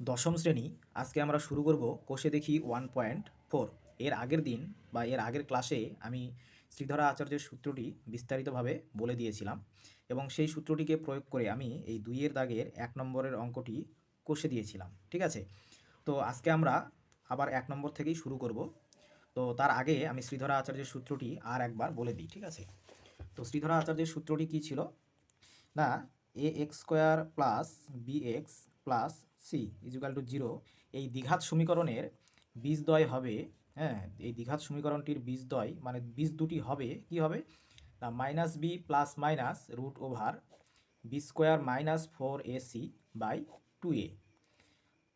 দশম শ্রেণী। আজকে আমরা শুরু করব কোষে দেখি 1.4। এর আগের দিন বা এর আগের ক্লাসে আমি শ্রীধরা আচার্যের সূত্রটি বিস্তারিতভাবে বলে দিয়েছিলাম এবং সেই সূত্রটিকে প্রয়োগ করে আমি এই 2-এর দাগের 1 নম্বরের অঙ্কটি কষে দিয়েছিলাম। ঠিক আছে, তো আজকে আমরা আবার 1 নম্বর থেকেই শুরু করব। তো তার আগে আমি শ্রীধরা আচার্যের সূত্রটি আর একবার বলে দিই। ঠিক আছে, তো শ্রীধরা আচার্যের সূত্রটি কী ছিল না, ax² plus bx plus C equal to 0 এই দ্বিঘাত সমীকরণের বীজদ্বয় হবে। হ্যাঁ, এই দ্বিঘাত সমীকরণটির বীজদ্বয় মানে বীজ দুটি হবে কি হবে না, minus B plus minus root over বি² মাইনাস 4ac বাই 2a।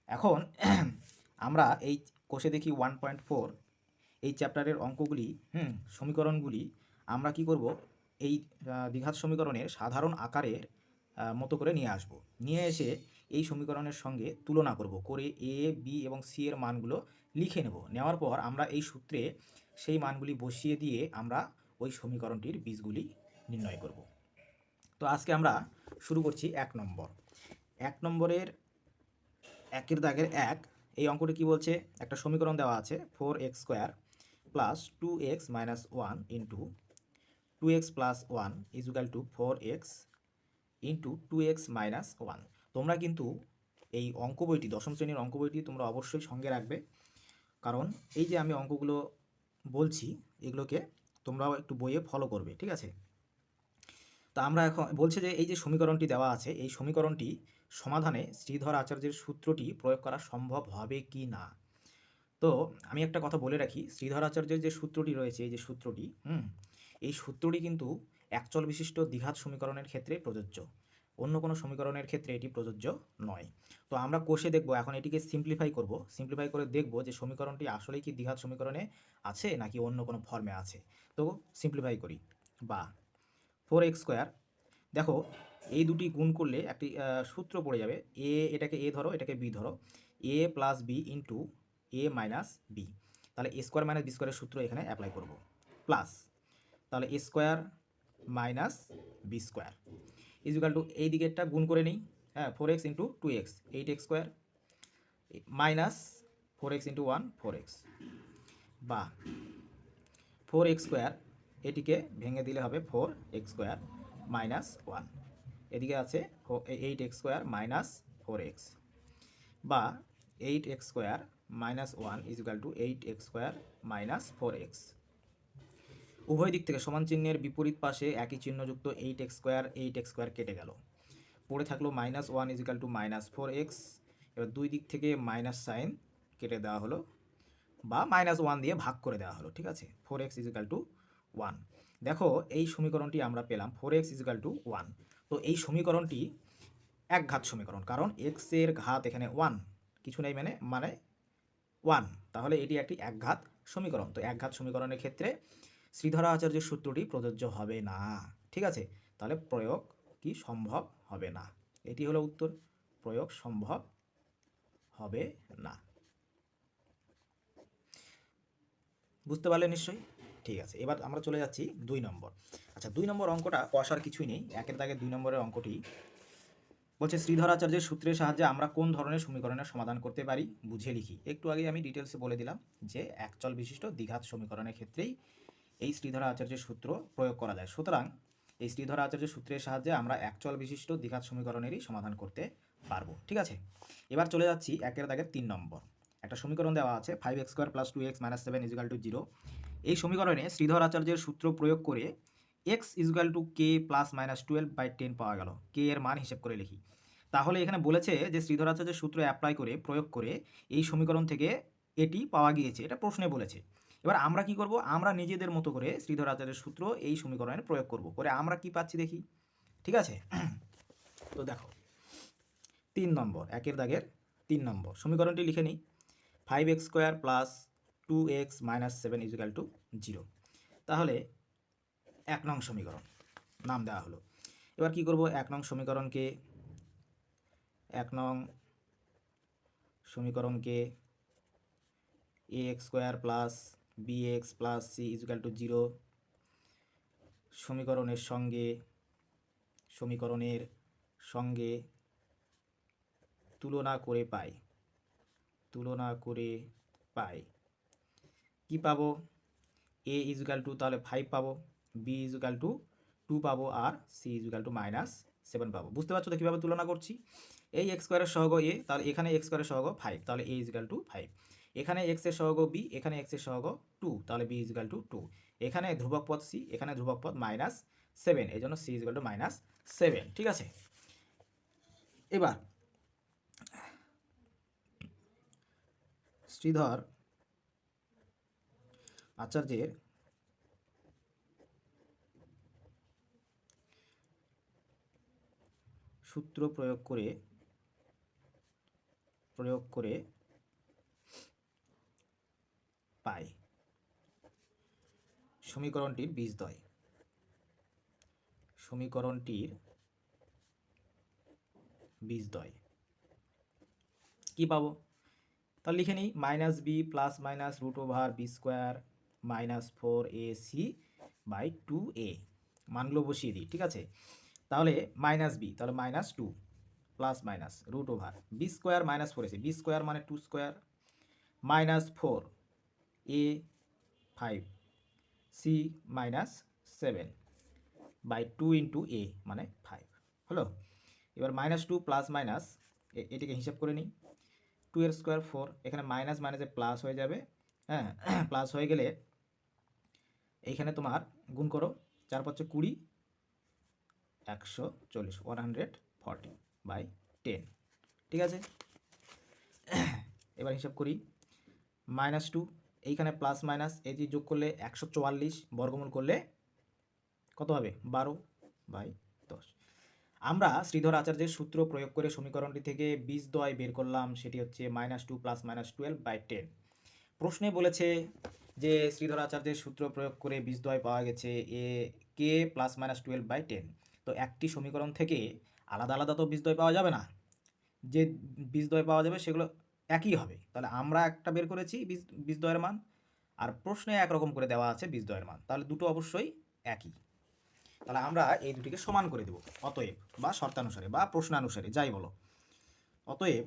এখন আমরা এই কোষে দেখি 1.4 এই চ্যাপ্টারের অঙ্কগুলি সমীকরণগুলি আমরা কি করব, এই দ্বিঘাত সমীকরণের সাধারণ আকারের মতো করে নিয়ে আসব। নিয়ে এসে এই সমীকরণের সঙ্গে তুলনা করব, করে এ বি এবং সি এর মানগুলো লিখে নেব। নেওয়ার পর আমরা এই সূত্রে সেই মানগুলি বসিয়ে দিয়ে আমরা ওই সমীকরণটির বীজগুলি নির্ণয় করব। তো আজকে আমরা শুরু করছি 1 নম্বর। 1 নম্বরের 1-এর দাগের 1 এই অঙ্কটি কি বলছে, একটা সমীকরণ দেওয়া আছে 4x² plus 2x minus 1 into 2x plus 1 equal to 4x into 2x minus 1। তোমরা কিন্তু এই অঙ্ক বইটি, দশম শ্রেণীর অঙ্ক বইটি তোমরা অবশ্যই সঙ্গে রাখবে, কারণ এই যে আমি অঙ্কগুলো বলছি এগুলোকে তোমরাও একটু বইয়ে ফলো করবে। ঠিক আছে, তা আমরা এখন বলছে যে এই যে সমীকরণটি দেওয়া আছে এই সমীকরণটি সমাধানে শ্রীধর আচার্যের সূত্রটি প্রয়োগ করা সম্ভব হবে কি না। তো আমি একটা কথা বলে রাখি, শ্রীধর আচার্যের যে সূত্রটি রয়েছে, এই যে সূত্রটি এই সূত্রটি কিন্তু একচল বিশিষ্ট দ্বিঘাত সমীকরণের ক্ষেত্রে প্রযোজ্য, অন্য কোনো সমীকরণের ক্ষেত্রে এটি প্রযোজ্য নয়। তো আমরা কোষে দেখব, এখন এটিকে সিম্পলিফাই করব, সিম্পলিফাই করে দেখব যে সমীকরণটি আসলেই কি দ্বিঘাত সমীকরণে আছে নাকি অন্য কোনো ফর্মে আছে। তো সিম্পলিফাই করি, বা 4x², দেখো এই দুটি গুণ করলে একটি সূত্র পড়ে যাবে, এটাকে এ ধরো এটাকে বি ধরো, এ plus B into A minus B. তাহলে a² মাইনাস b² সূত্র এখানে অ্যাপ্লাই করব, প্লাস তাহলে a² minus b² equal to এই দিকেরটা গুণ করে নিই। হ্যাঁ, 4x into 2x 8x² minus 4x into 1 4x, বা 4x² এটিকে ভেঙে দিলে হবে 4x² মাইনাস 1, এদিকে আছে 8x² মাইনাস 4x, বা 8x² minus 1 equal two 8x² minus 4x। উভয় দিক থেকে সমান চিহ্নের বিপরীত পাশে একই চিহ্নযুক্ত 8x² কেটে গেল, পড়ে থাকলো minus 1 equal to minus 4x। এবার দুই দিক থেকে মাইনাস সাইন কেটে দেওয়া হলো, বা মাইনাস 1 দিয়ে ভাগ করে দেওয়া হলো। ঠিক আছে, 4x ইজুকাল টু 1। দেখো এই সমীকরণটি আমরা পেলাম 4x ইজুকাল টু 1। তো এই সমীকরণটি একঘাত সমীকরণ, কারণ x এর ঘাত এখানে 1, কিছু নেই মানে 1, তাহলে এটি একটি একঘাত সমীকরণ। তো একঘাত সমীকরণের ক্ষেত্রে শ্রীধরা আচার্যের সূত্রটি প্রযোজ্য হবে না। ঠিক আছে, তাহলে প্রয়োগ কি সম্ভব হবে না, এটি হলো উত্তর, প্রয়োগ সম্ভব হবে না। বুঝতে পারলে নিশ্চয়ই? ঠিক আছে, এবার আমরা চলে যাচ্ছি 2 নম্বর। আচ্ছা, 2 নম্বর অঙ্কটা কষার কিছুই নেই, 1-এর দাগে 2 নম্বরের অঙ্কটি বলছে শ্রীধর আচার্যের সূত্রের সাহায্যে আমরা কোন ধরনের সমীকরণের সমাধান করতে পারি বুঝে লিখি। একটু আগে আমি ডিটেলসে বলে দিলাম যে একচল বিশিষ্ট দ্বিঘাত সমীকরণের ক্ষেত্রেই এই শ্রীধর আচার্যের সূত্র প্রয়োগ করা যায়। সুতরাং এই শ্রীধর আচার্যের সূত্রের সাহায্যে আমরা একচল বিশিষ্ট দ্বিঘাত সমীকরণেরই সমাধান করতে পারবো। ঠিক আছে, এবার চলে যাচ্ছি 1-এর দাগের 3 নম্বর। একটা সমীকরণ দেওয়া আছে 5x² plus 2x minus 7 equal to 0। এই সমীকরণে শ্রীধর আচার্যের সূত্র প্রয়োগ করে x equal to k plus minus 12/10 পাওয়া গেল। k এর মান হিসেব করে লিখি। তাহলে এখানে বলেছে যে শ্রীধর আচার্যের সূত্র অ্যাপ্লাই করে প্রয়োগ করে এই সমীকরণ থেকে এটি পাওয়া গিয়েছে, এটা প্রশ্নে বলেছে। এবার আমরা কি করব, আমরা নিজেদের মতো করে শ্রীধর আচার্যের সূত্র এই সমীকরণে প্রয়োগ করব, করে আমরা কি পাচ্ছি দেখি। ঠিক আছে, তো দেখো 3 নম্বর, 1-এর দাগের 3 নম্বর সমীকরণটি লিখে নিই। 5x² plus 2x minus 7 equal to 0। তাহলে 1 নং সমীকরণ নাম দেওয়া হলো। এবার কি করব, 1 নং সমীকরণকে 1 নং সমীকরণকে ax² plus bx plus c equal to 0 সমীকরণের সঙ্গে তুলনা করে পাই। তুলনা করে পাই, কি পাবো? a ইজুকাল টু তাহলে 5 পাবো, b ইজুকাল টু 2 পাবো, আর c ইজুকাল টু -7 পাবো। বুঝতে পারছো তো কীভাবে তুলনা করছি? এই এক্স স্কোয়ারের সহগ a, তাহলে এখানে এক্স স্কোয়ারের সহগ 5, তাহলে a ইজুকাল টু 5। এখানে এক্স এর সহগ b, এখানে এক্স এর সহগ 2, তাহলে b ইজুকাল টু 2। এখানে ধ্রুবক পদ c, এখানে ধ্রুবক পদ -7, এই জন্য c ইজুকাল টু -7। ঠিক আছে, এবার শ্রীধর আচার্যের সূত্র প্রয়োগ করে পাই সমীকরণটির বীজদ্বয়। কি পাবো? তাহলে লিখে নিই, -b plus minus √/b² -4ac/2a, মানগুলো বসিয়ে দিই। ঠিক আছে, তাহলে -b, তাহলে -2 plus minus √/b² -4ac, b² মানে 2 square, -4 a 5 c -7/2 into a মানে 5 হলো। এবার -2 প্লাস মাইনাস এটিকে হিসাব করে নিই, 2 এর স্কোয়ার 4, এখানে মাইনাস মাইনাসে প্লাস হয়ে যাবে। হ্যাঁ, প্লাস হয়ে গেলে এইখানে তোমার গুণ করো, 4 × 5 = 20, 140 140/10। ঠিক আছে, এবার হিসাব করি, -2 এইখানে প্লাস মাইনাস এই যে যোগ করলে 144, বর্গমূল করলে কত হবে? 12/10। আমরা শ্রীধর আচার্যের সূত্র প্রয়োগ করে সমীকরণটি থেকে বীজদ্বয় বের করলাম, সেটি হচ্ছে -2 প্লাস -12/10। প্রশ্নে বলেছে যে শ্রীধর আচার্যের সূত্র প্রয়োগ করে বীজদ্বয় পাওয়া গেছে k প্লাস -12/10। তো একটি সমীকরণ থেকে আলাদা আলাদা তো বীজদ্বয় পাওয়া যাবে না, যে বীজদ্বয় পাওয়া যাবে সেগুলো একই হবে। তাহলে আমরা একটা বের করেছি বীজদ্বয়ের মান, আর প্রশ্নে একরকম করে দেওয়া আছে বীজদ্বয়ের মান, তাহলে দুটো অবশ্যই একই। তাহলে আমরা এই দুটিকে সমান করে দেব, অতএব, বা শর্তানুসারে বা প্রশ্নানুসারে যাই বলো। অতএব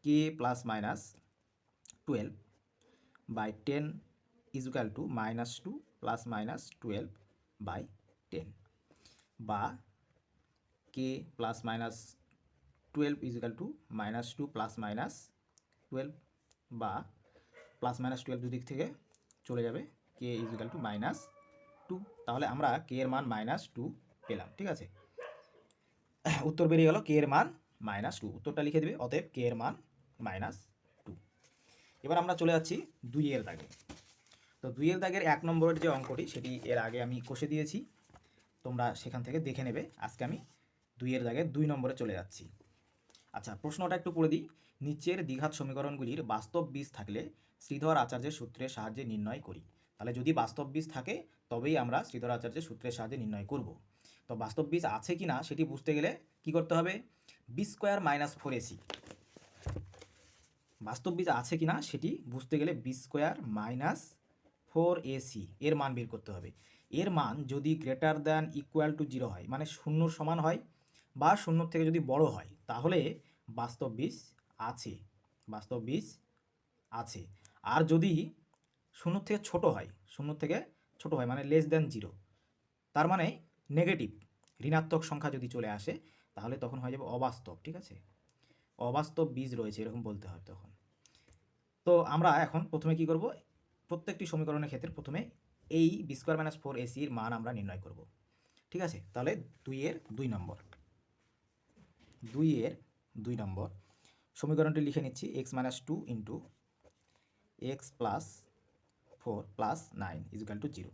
k plus -12/10 equal to -2 plus -12/10, বা k plus -12 equal to -2 plus -12, বা প্লাস -12 দুদিক থেকে চলে যাবে, k ইজুকাল টু -2। তাহলে আমরা k এর মান -2 পেলাম। ঠিক আছে, উত্তর বেরিয়ে গেল k এর মান -2, উত্তরটা লিখে দেবে, অতএব k এর মান -2। এবার আমরা চলে যাচ্ছি 2 এর দাগে। তো 2 এর দাগের 1 নম্বরের যে অঙ্কটি, সেটি এর আগে আমি কষে দিয়েছি, তোমরা সেখান থেকে দেখে নেবে। আজকে আমি 2 এর দাগের 2 নম্বরে চলে যাচ্ছি। আচ্ছা, প্রশ্নটা একটু পড়ে দিই। নিচের দ্বিঘাত সমীকরণগুলির বাস্তব বীজ থাকলে শ্রীধর আচার্যের সূত্রের সাহায্যে নির্ণয় করি। তাহলে যদি বাস্তব বীজ থাকে তবেই আমরা শ্রীধর আচার্যের সূত্রের সাহায্যে নির্ণয় করব। তো বাস্তব বীজ আছে কি না সেটি বুঝতে গেলে কি করতে হবে? b² - 4ac, বাস্তব বীজ আছে কি না সেটি বুঝতে গেলে b² - 4ac এর মান বের করতে হবে। এর মান যদি গ্রেটার দ্যান ইকুয়াল টু 0 হয়, মানে 0 সমান হয়, বা 0 থেকে যদি বড় হয়, তাহলে বাস্তব বীজ আছে। আর যদি 0 থেকে ছোট হয়, মানে লেস দ্যান 0, তার মানে নেগেটিভ, ঋণাত্মক সংখ্যা যদি চলে আসে, তাহলে তখন হয়ে যাবে অবাস্তব। ঠিক আছে, অবাস্তব বীজ রয়েছে এরকম বলতে হয় তখন। তো আমরা এখন প্রথমে কি করব? প্রত্যেকটি সমীকরণের ক্ষেত্রে প্রথমে এই b² - 4ac এর মান আমরা নির্ণয় করব। ঠিক আছে, তাহলে 2 এর 2 নম্বর সমীকরণটি লিখে নিচ্ছি, x - 2 into x plus 4 plus 9 equal to 0।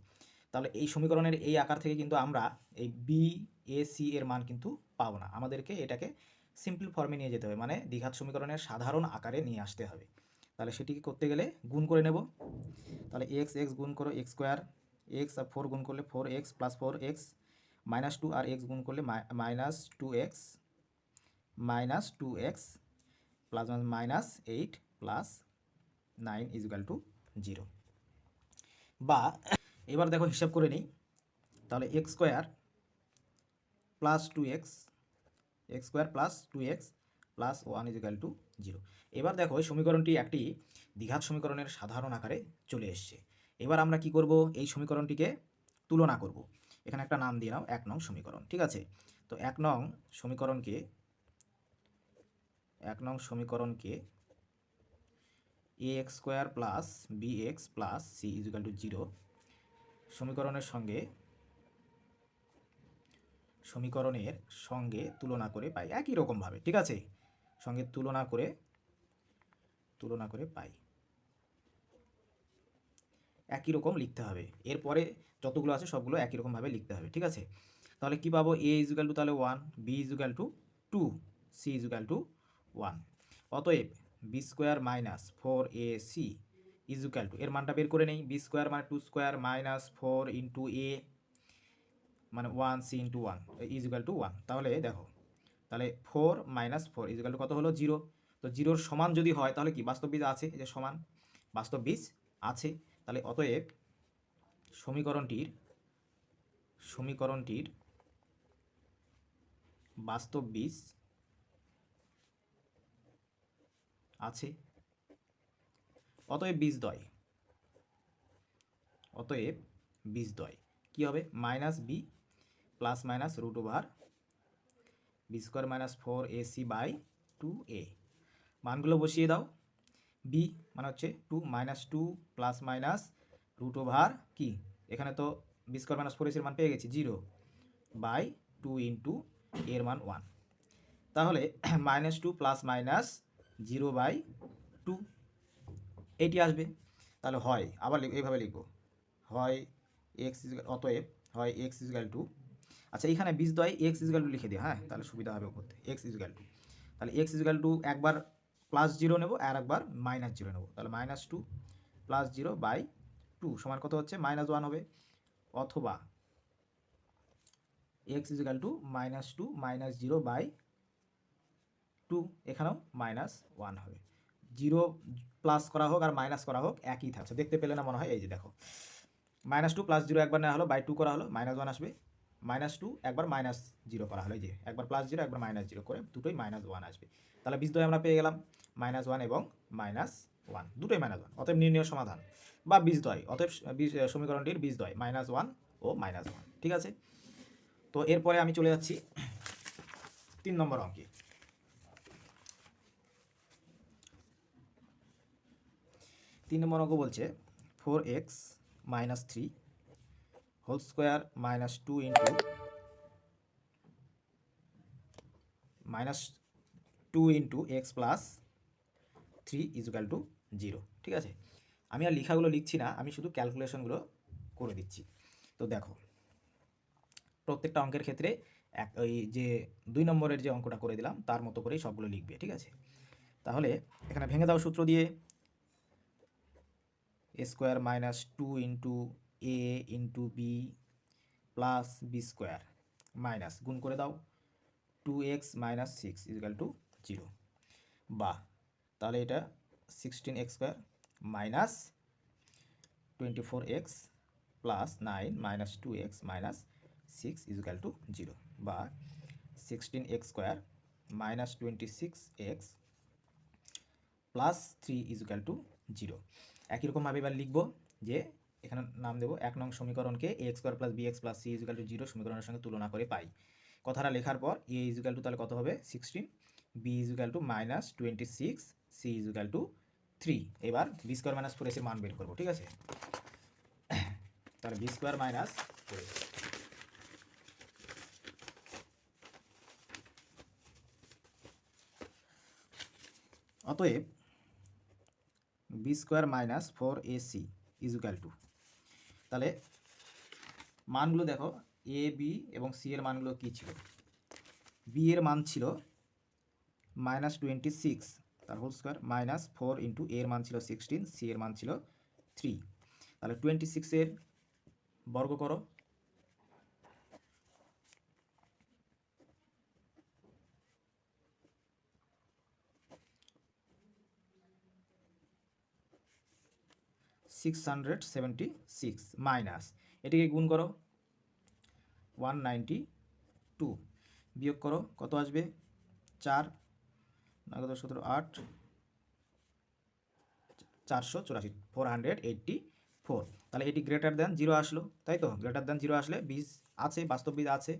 তাহলে এই সমীকরণের এই আকার থেকে কিন্তু আমরা এই BAC এর মান কিন্তু পাবো না, আমাদেরকে এটাকে সিম্পল ফর্মে নিয়ে যেতে হবে, মানে দ্বিঘাত সমীকরণের সাধারণ আকারে নিয়ে আসতে হবে। তাহলে সেটিকে করতে গেলে গুণ করে নেব। তাহলে x গুণ করো x স্কোয়ার, x আর 4 গুণ করলে 4x প্লাস 4x, -2 আর x গুণ করলে -2x plus -8 plus 9 equal to 0। বা এবার দেখো হিসাব করে নিই, তাহলে x square plus 2x plus 1 equal to 0। এবার দেখো এই সমীকরণটি একটি দ্বিঘাত সমীকরণের সাধারণ আকারে চলে এসছে। এবার আমরা কি করব, এই সমীকরণটিকে তুলনা করব। এখানে একটা নাম দিয়ে নাও 1 নং সমীকরণ, ঠিক আছে। তো 1 নং সমীকরণকে ax square plus bx plus c equal to 0 সমীকরণের সঙ্গে তুলনা করে পাই, একই রকমভাবে, ঠিক আছে, সঙ্গে তুলনা করে পাই, একই রকম লিখতে হবে। এরপরে যতগুলো আছে সবগুলো একই রকমভাবে লিখতে হবে, ঠিক আছে। তাহলে কি পাবো, a ইজিক্যাল টু তাহলে 1, b equal to 2, c equal to 1। অতএব b square minus 4ac equal to, এর মানটা বের করে নেই, b স্কোয়ার মানে 2 স্কোয়ার মাইনাস 4 ইন্টু a মানে 1c ইন্টু 1 ইজিক্যাল টু 1। তাহলে দেখো, তাহলে 4 মাইনাস 4 ইজিক্যাল টু কত হলো, 0। তো 0-র সমান যদি হয় তাহলে কি বাস্তব বীজ আছে, এই যে সমান, বাস্তব বীজ আছে। তাহলে অতএব সমীকরণটির বাস্তব বীজ আছে। অতএব বীজদ্বয় কি হবে, minus B plus minus root over B square minus 4ac by 2a। মানগুলো বসিয়ে দাও, বি মানে হচ্ছে 2 minus 2 plus minus root over কি, এখানে তো বি স্কোয়ার মাইনাস 4ac এর মান পেয়ে গেছি 0 বাই 2 ইন্টু এর মান 1। তাহলে মাইনাস 2 প্লাস মাইনাস 0 বাই 2 এইটি আসবে। তাহলে হয় আবার এইভাবে লিখবো, হয় এক্স অতএব হয় এক্স ইজিক্যাল টু, আচ্ছা এখানে বীজদ্বয় এক্স ইজিক্যাল টু লিখে দিই, হ্যাঁ তাহলে সুবিধা হবে করতে, এক্স ইজিক্যাল টু, তাহলে এক্স ইজিক্যাল টু একবার প্লাস 0 নেব আর একবার মাইনাস 0 নেব, তাহলে মাইনাস 2 প্লাস 0 বাই 2 সমান কত হচ্ছে, মাইনাস 1 হবে। অথবা X equal to minus 2 minus 0 by 2, এখানেও মাইনাস 1 হবে। 0 প্লাস করা হোক আর মাইনাস করা হোক একই থাকছে, দেখতে পেলে না মনে হয়, এই যে দেখো মাইনাস 2 প্লাস 0 একবার নেওয়া হলো বাই 2 করা হলো, মাইনাস 1 আসবে, মাইনাস 2 একবার মাইনাস 0 করা হলো, এই যে একবার প্লাস 0 একবার মাইনাস 0 করে দুটোই মাইনাস 1 আসবে। তাহলে বীজদ্বয় আমরা পেয়ে গেলাম মাইনাস 1 এবং মাইনাস 1, দুটোই মাইনাস 1। অতএব নির্ণয় সমাধান বা বীজদ্বয়, অতএব সমীকরণটির বীজদ্বয় মাইনাস 1 ও মাইনাস 1, ঠিক আছে। তো এরপরে আমি চলে যাচ্ছি 3 নম্বর অঙ্কে। 3 নম্বর অঙ্ক বলছে 4x minus 3 whole square minus 2 into X plus 3 equal to 0, ঠিক আছে। আমি আর লেখাগুলো লিখছি না, আমি শুধু ক্যালকুলেশনগুলো করে দিচ্ছি। তো দেখো প্রত্যেকটা অঙ্কের ক্ষেত্রে ওই যে 2 নম্বরের যে অঙ্কটা করে দিলাম তার মতো করেই সবগুলো লিখবে, ঠিক আছে। তাহলে এখানে ভেঙে দাও সূত্র দিয়ে, a square minus 2 into A into b plus B square minus গুণ করে দাও 2x মাইনাস 6 ইজিক্যাল টু 0, বা তাহলে এটা 16x square minus 24x plus 9 minus 2x minus 6 equal to 0, বা 16x square minus 26x plus 3 equal to 0। একই রকমভাবে এবার লিখবো যে এখানে নাম দেবো 1 নং সমীকরণকে X square plus bx plus c equal to 0 সমীকরণের সঙ্গে তুলনা করে পাই। কথাটা লেখার পর a ইজিক্যাল টু তাহলে কত হবে 16, b equal to minus 26, c equal to 3। এবার b স্কোয়ার মাইনাস 4ac এর মান বের করবো, ঠিক আছে। তাহলে b স্কোয়ার মাইনাস 4ac, অতএব b square minus 4ac equal to, তাহলে মানগুলো দেখো এ বি এবং সি এর মানগুলো কী ছিল, বি এর মান ছিল মাইনাস 26 তার হোল স্কোয়ার মাইনাস 4 ইন্টু এর মান ছিল 16, সি এর মান ছিল 3। তাহলে 26 এর বর্গ করো, $676 মাইনাস এটিকে গুণ করো 192, বিয়োগ করো কত আসবে 4, 9 17 8 484 484। তাহলে এটি গ্রেটার দ্যান 0 আসলো, তাই তো? গ্রেটার দ্যান 0 আসলে বীজ আছে, বাস্তব বীজ আছে।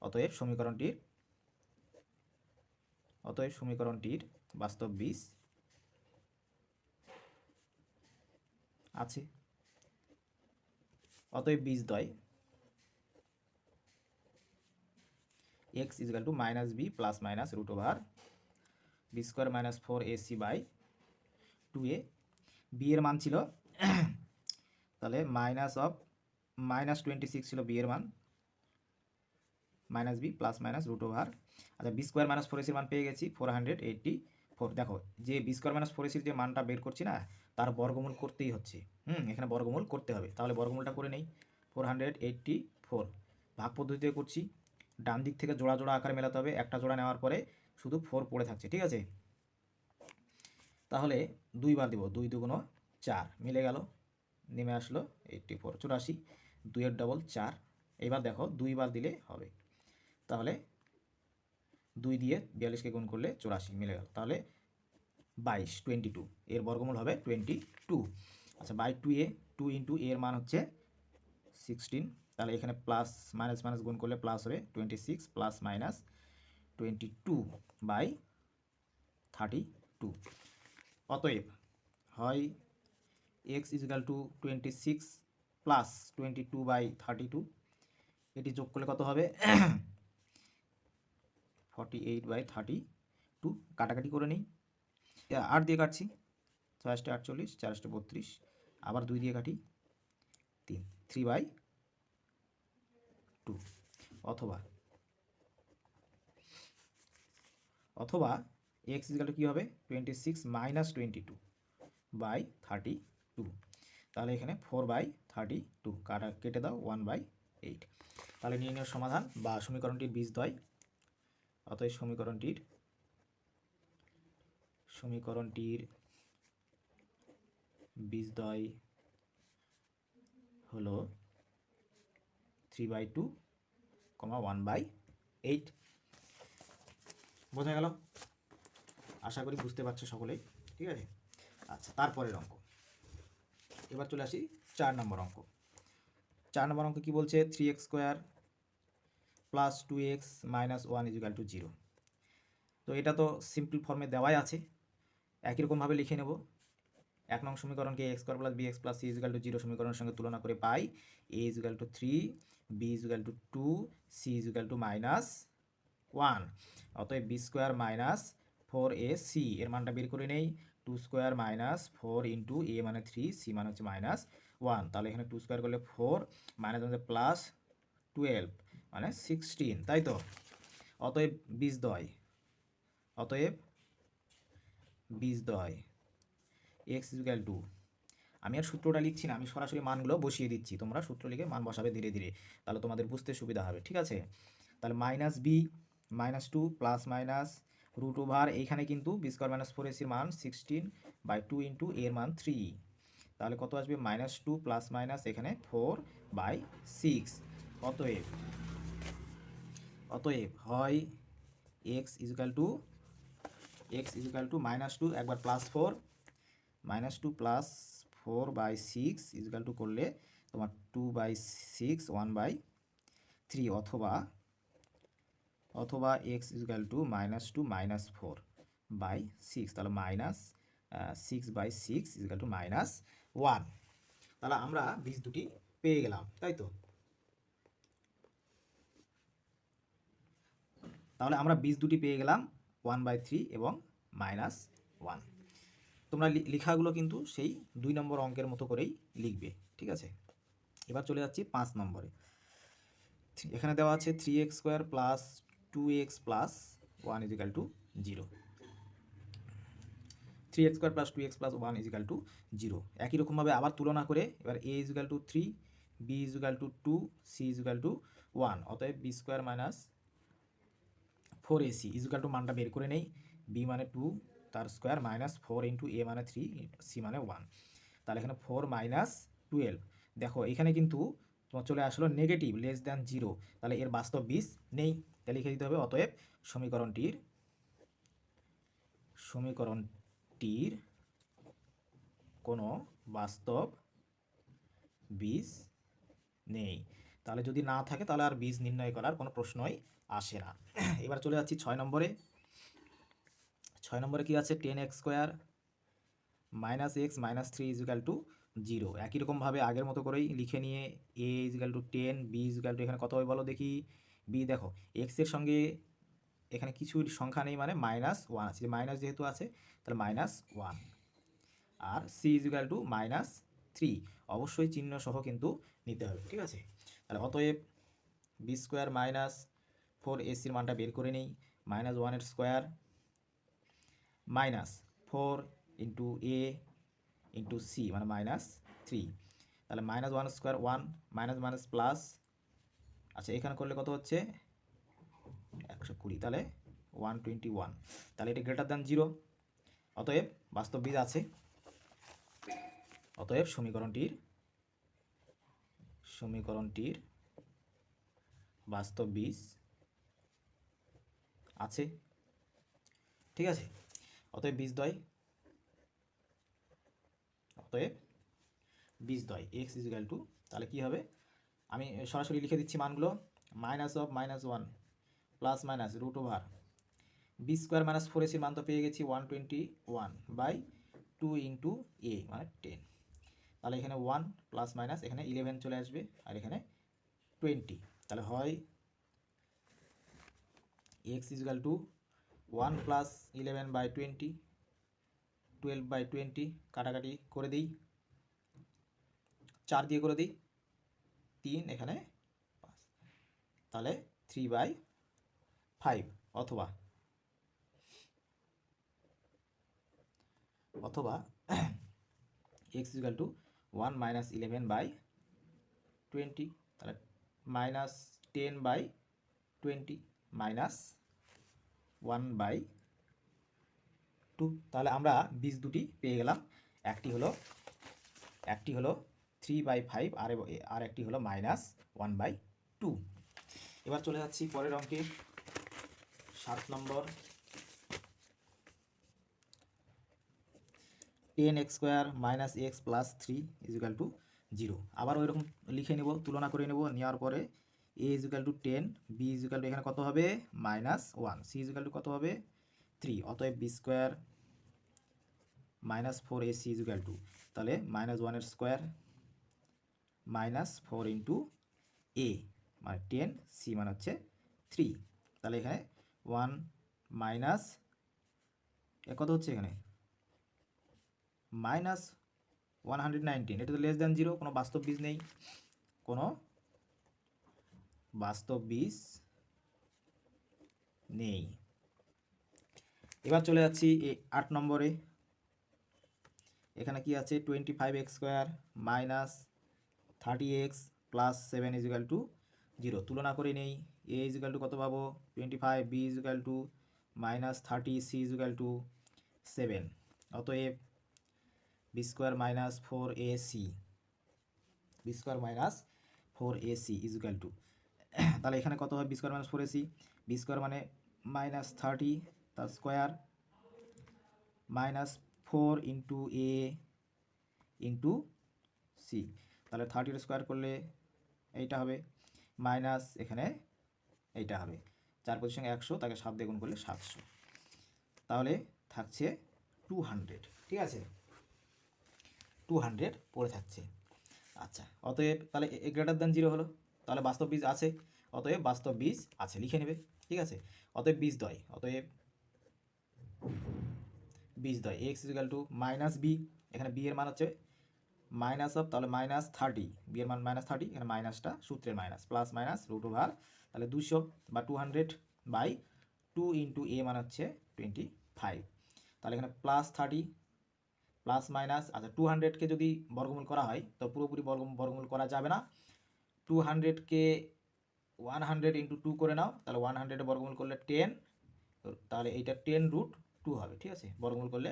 অতএব সমীকরণটির বাস্তব বীজ আছে। অতএব বীজদ্বয় x equal to minus B plus minus root over B square minus 4ac/2a। B এর মান ছিল তাহলে -26 ছিল বি এর মান, minus B plus minus root over. আচ্ছা, বি স্কোয়ার মাইনাস 4ac মান পেয়ে গেছি 484। দেখো যে বি স্কোয়ার মাইনাস 4ac যে মানটা বের করছি না, তার বর্গমূল করতেই হচ্ছে। এখানে বর্গমূল করতে হবে, তাহলে বর্গমূলটা করে নেই। 484 ভাগ পদ্ধতিতে করছি, ডান দিক থেকে জোড়া জোড়া আকারে মেলাতে হবে। একটা জোড়া নেওয়ার পরে শুধু 4 পড়ে থাকছে, ঠিক আছে? তাহলে 2 বার দেবো, 2 2 4 মিলে গেল, নেমে আসলো 84 84। 2 এর ডবল 4। এবার দেখো 2 বার দিলে হবে, তাহলে 2 দিয়ে 42কে গুণ করলে 84 মিলে গেল, তাহলে 22 এর বর্গমূল হবে 22। আচ্ছা, বাই 2a, 2 ইন্টু এর মান হচ্ছে 16, তাহলে এখানে প্লাস মাইনাস মাইনাস গুণ করলে প্লাস হবে 26 প্লাস মাইনাস 22/32। অতএব হয় x ইজিক্যাল টু 26 প্লাস 22/32, এটি যোগ করলে কত হবে 48/32। কাটাকাটি করে নিই, 8 দিয়ে কাটছি, 6 48, 4 32, আবার 2 দিয়ে কাটি 3/2। অথবা x ইজিক্যাল টু কী হবে 26 মাইনাস 22/32। তাহলে এখানে 4/32 কেটে দাও 1/8। তাহলে নির্ণয় সমাধান বা সমীকরণটির বীজদ্বয়। অতএব সমীকরণটির বীজদ্বয় হলো 3/2, 1/8। বোঝা গেল? আশা করি বুঝতে পারছো সকলেই, ঠিক আছে? আচ্ছা, তারপরের অঙ্ক। এবার চলে আসি 4 নম্বর অঙ্ক। 4 নম্বর অঙ্ক কি বলছে? 3x² plus 2x minus 1 equal to 0। তো এটা তো সিম্পল ফর্মে দেওয়াই আছে, একই রকমভাবে লিখে নেব। 1 নং সমীকরণকে x² plus bx plus c equal to 0 সমীকরণের সঙ্গে তুলনা করে পাই a equal to 3, b equal to 2, c equal to minus 1। অতএব বি স্কোয়ার মাইনাস 4ac এর মানটা বের করে নেই। 2 স্কোয়ার মাইনাস 4 ইন্টু a মানে 3, c মানে হচ্ছে মাইনাস 1। তাহলে এখানে 2 স্কোয়ার করলে 4, মাইনাস মানে প্লাস 12 মানে 16, তাই তো? অতএব বীজদ্বয় x ইজিক্যাল টু, আমি আর সূত্রটা লিখছি না, আমি সরাসরি মানগুলো বসিয়ে দিচ্ছি। তোমরা সূত্র লিখে মান বসাবে ধীরে ধীরে, তাহলে তোমাদের বুঝতে সুবিধা হবে, ঠিক আছে? তাহলে minus B minus 2 plus minus root over, এইখানে কিন্তু বি স্কোয়ার মাইনাস 4ac মান 16/2 ইন্টু এর মান 3, তাহলে কত আসবে -2 প্লাস মাইনাস এখানে 4/6। অতএব হয় x ইজিক্যাল টু -2, একবার +4, -2 প্লাস 4/6 ইজিক্যাল টু করলে তোমার 2/6 1/3, অথবা x ইজিক্যাল টু -2 মাইনাস 4/6, তাহলে -6/6 ইজিক্যাল টু -1। তাহলে আমরা বীজ দুটি পেয়ে গেলাম, তাই তো? তাহলে আমরা বীজ দুটি পেয়ে গেলাম 1/3 এবং -1। তোমরা লেখাগুলো কিন্তু সেই 2 নম্বর অঙ্কের মতো করেই লিখবে, ঠিক আছে? এবার চলে যাচ্ছি 5 নম্বরে। এখানে দেওয়া আছে 3x² plus 2x plus 1 equal to 0। 3x² plus 2x plus 1 equal to 0। একই রকমভাবে আবার তুলনা করে এবার a equal to 3, b equal to 2, c equal to 1। অতএব b square minus 4ac equal to মানটা বের করে নেই। b মানে 2 তার স্কোয়ার মাইনাস 4 ইন্টু a মানে 3, c মানে 1। তাহলে এখানে 4 মাইনাস 12। দেখো এখানে কিন্তু তোমার চলে আসলো নেগেটিভ লেস দ্যান 0, তাহলে এর বাস্তব বীজ নেই, তাহলে লিখে দিতে হবে। অতএব সমীকরণটির সমীকরণটির কোনো বাস্তব বীজ নেই। তাহলে যদি না থাকে তাহলে আর বীজ নির্ণয় করার কোনো প্রশ্নই আসে না। এবার চলে যাচ্ছি 6 নম্বরে। 6 নম্বরে কি আছে, 10x² - x - 3 = 0। একই রকমভাবে আগের মতো করেই লিখে নিয়ে a = 10, b = এখানে কত হবে বলো দেখি। b দেখো এক্সের সঙ্গে এখানে কিছু সংখ্যা নেই, মানে -1 আছে, মাইনাস যেহেতু আছে তাহলে -1, আর c = -3, অবশ্যই চিহ্ন সহ কিন্তু নিতে হবে, ঠিক আছে। তাহলে অতএব b² - 4ac এর মানটা বের করে নেই, -1 স্কোয়ার -4 × a × c মানে -3, তাহলে -1 স্কোয়ার 1, মাইনাস প্লাস, আচ্ছা এখানে করলে কত হচ্ছে 120, তাহলে 121, তাহলে এটা গ্রেটার দ্যান 0, অতএব বাস্তব বীজ আছে। অতএব সমীকরণটির বাস্তব বীজ আছে, ঠিক আছে। অতএব বীজদ্বয় x = তাহলে কি হবে, আমি সরাসরি লিখে দিচ্ছি মানগুলো, -1 plus minus √over b² - 4ac মান তো পেয়ে গেছি 121/2 × a মানে 10, তাহলে এখানে 1 প্লাস মাইনাস এখানে 11 চলে আসবে, আর এখানে 20, তাহলে হয় x = 1 + 11/20, 12/20, কাটাকাটি করে দিই, 4 দিয়ে করে দিই, 3 এখানে 5, তাহলে 3/5, অথবা x = 1 - 11/20, তাহলে -10/20 -1/2, তাহলে আমরা বীজ দুটি পেয়ে গেলাম, একটি হলো 3/5 আর একটি হলো -1/2। এবার চলে যাচ্ছি পরের অঙ্কে, 7 নম্বর। 10x² - x + 3 = 0। আবার ওই রকম লিখে নেব, তুলনা করে নেব, নেওয়ার পরে a = 10, b = এখানে কত হবে -1, c = কত হবে 3, অতএব b² - 4ac = তাহলে -1 স্কোয়ার -4 × a মানে 10, c মানে হচ্ছে 3, তাহলে এখানে 1 মাইনাস কত হচ্ছে এখানে -119, এটা তো লেস দ্যান 0, কোনো বাস্তব বীজ নেই, কোনো বাস্তব বীজ নেই। এবার চলে যাচ্ছি 8 নম্বরে। এখানে কি আছে, 25x² - 30x + 7 = 0। তুলনা করে নেই, a = কত পাবো 25, b = -30, c = 7, অতএব b² - 4ac = তাহলে এখানে কত হয় b² - 4ac, b² মানে -30 তার স্কোয়ার -4 × a × c, তাহলে 30 স্কোয়ার করলে এইটা হবে, মাইনাস এখানে এইটা হবে, 4 × 5 = 100, তাকে 7 দিয়ে গুণ করলে 700, তাহলে থাকছে 200, ঠিক আছে, 200 পড়ে থাকছে। আচ্ছা, অতএব তাহলে এ গ্রেটার দ্যান 0 হলো, তাহলে বাস্তব বীজ আছে, অতএব বাস্তব বীজ আছে লিখে নেবে, ঠিক আছে। অতএব বীজদ্বয় x = -b, এখানে b এর মান হচ্ছে তাহলে -30, b এর মান -30, এখানে মাইনাসটা সূত্রের মাইনাস, প্লাস মাইনাস √ওভার, তাহলে 200 বা 200/2 × a মানে হচ্ছে 25, তাহলে এখানে +30 প্লাস মাইনাস, আচ্ছা 200কে যদি বর্গমূল করা হয় তো পুরোপুরি বর্গমূল করা যাবে না, 200কে 100 × 2 করে নাও, তাহলে 100 বর্গমূল করলে 10, তাহলে এইটা 10√2 হবে, ঠিক আছে, বর্গমূল করলে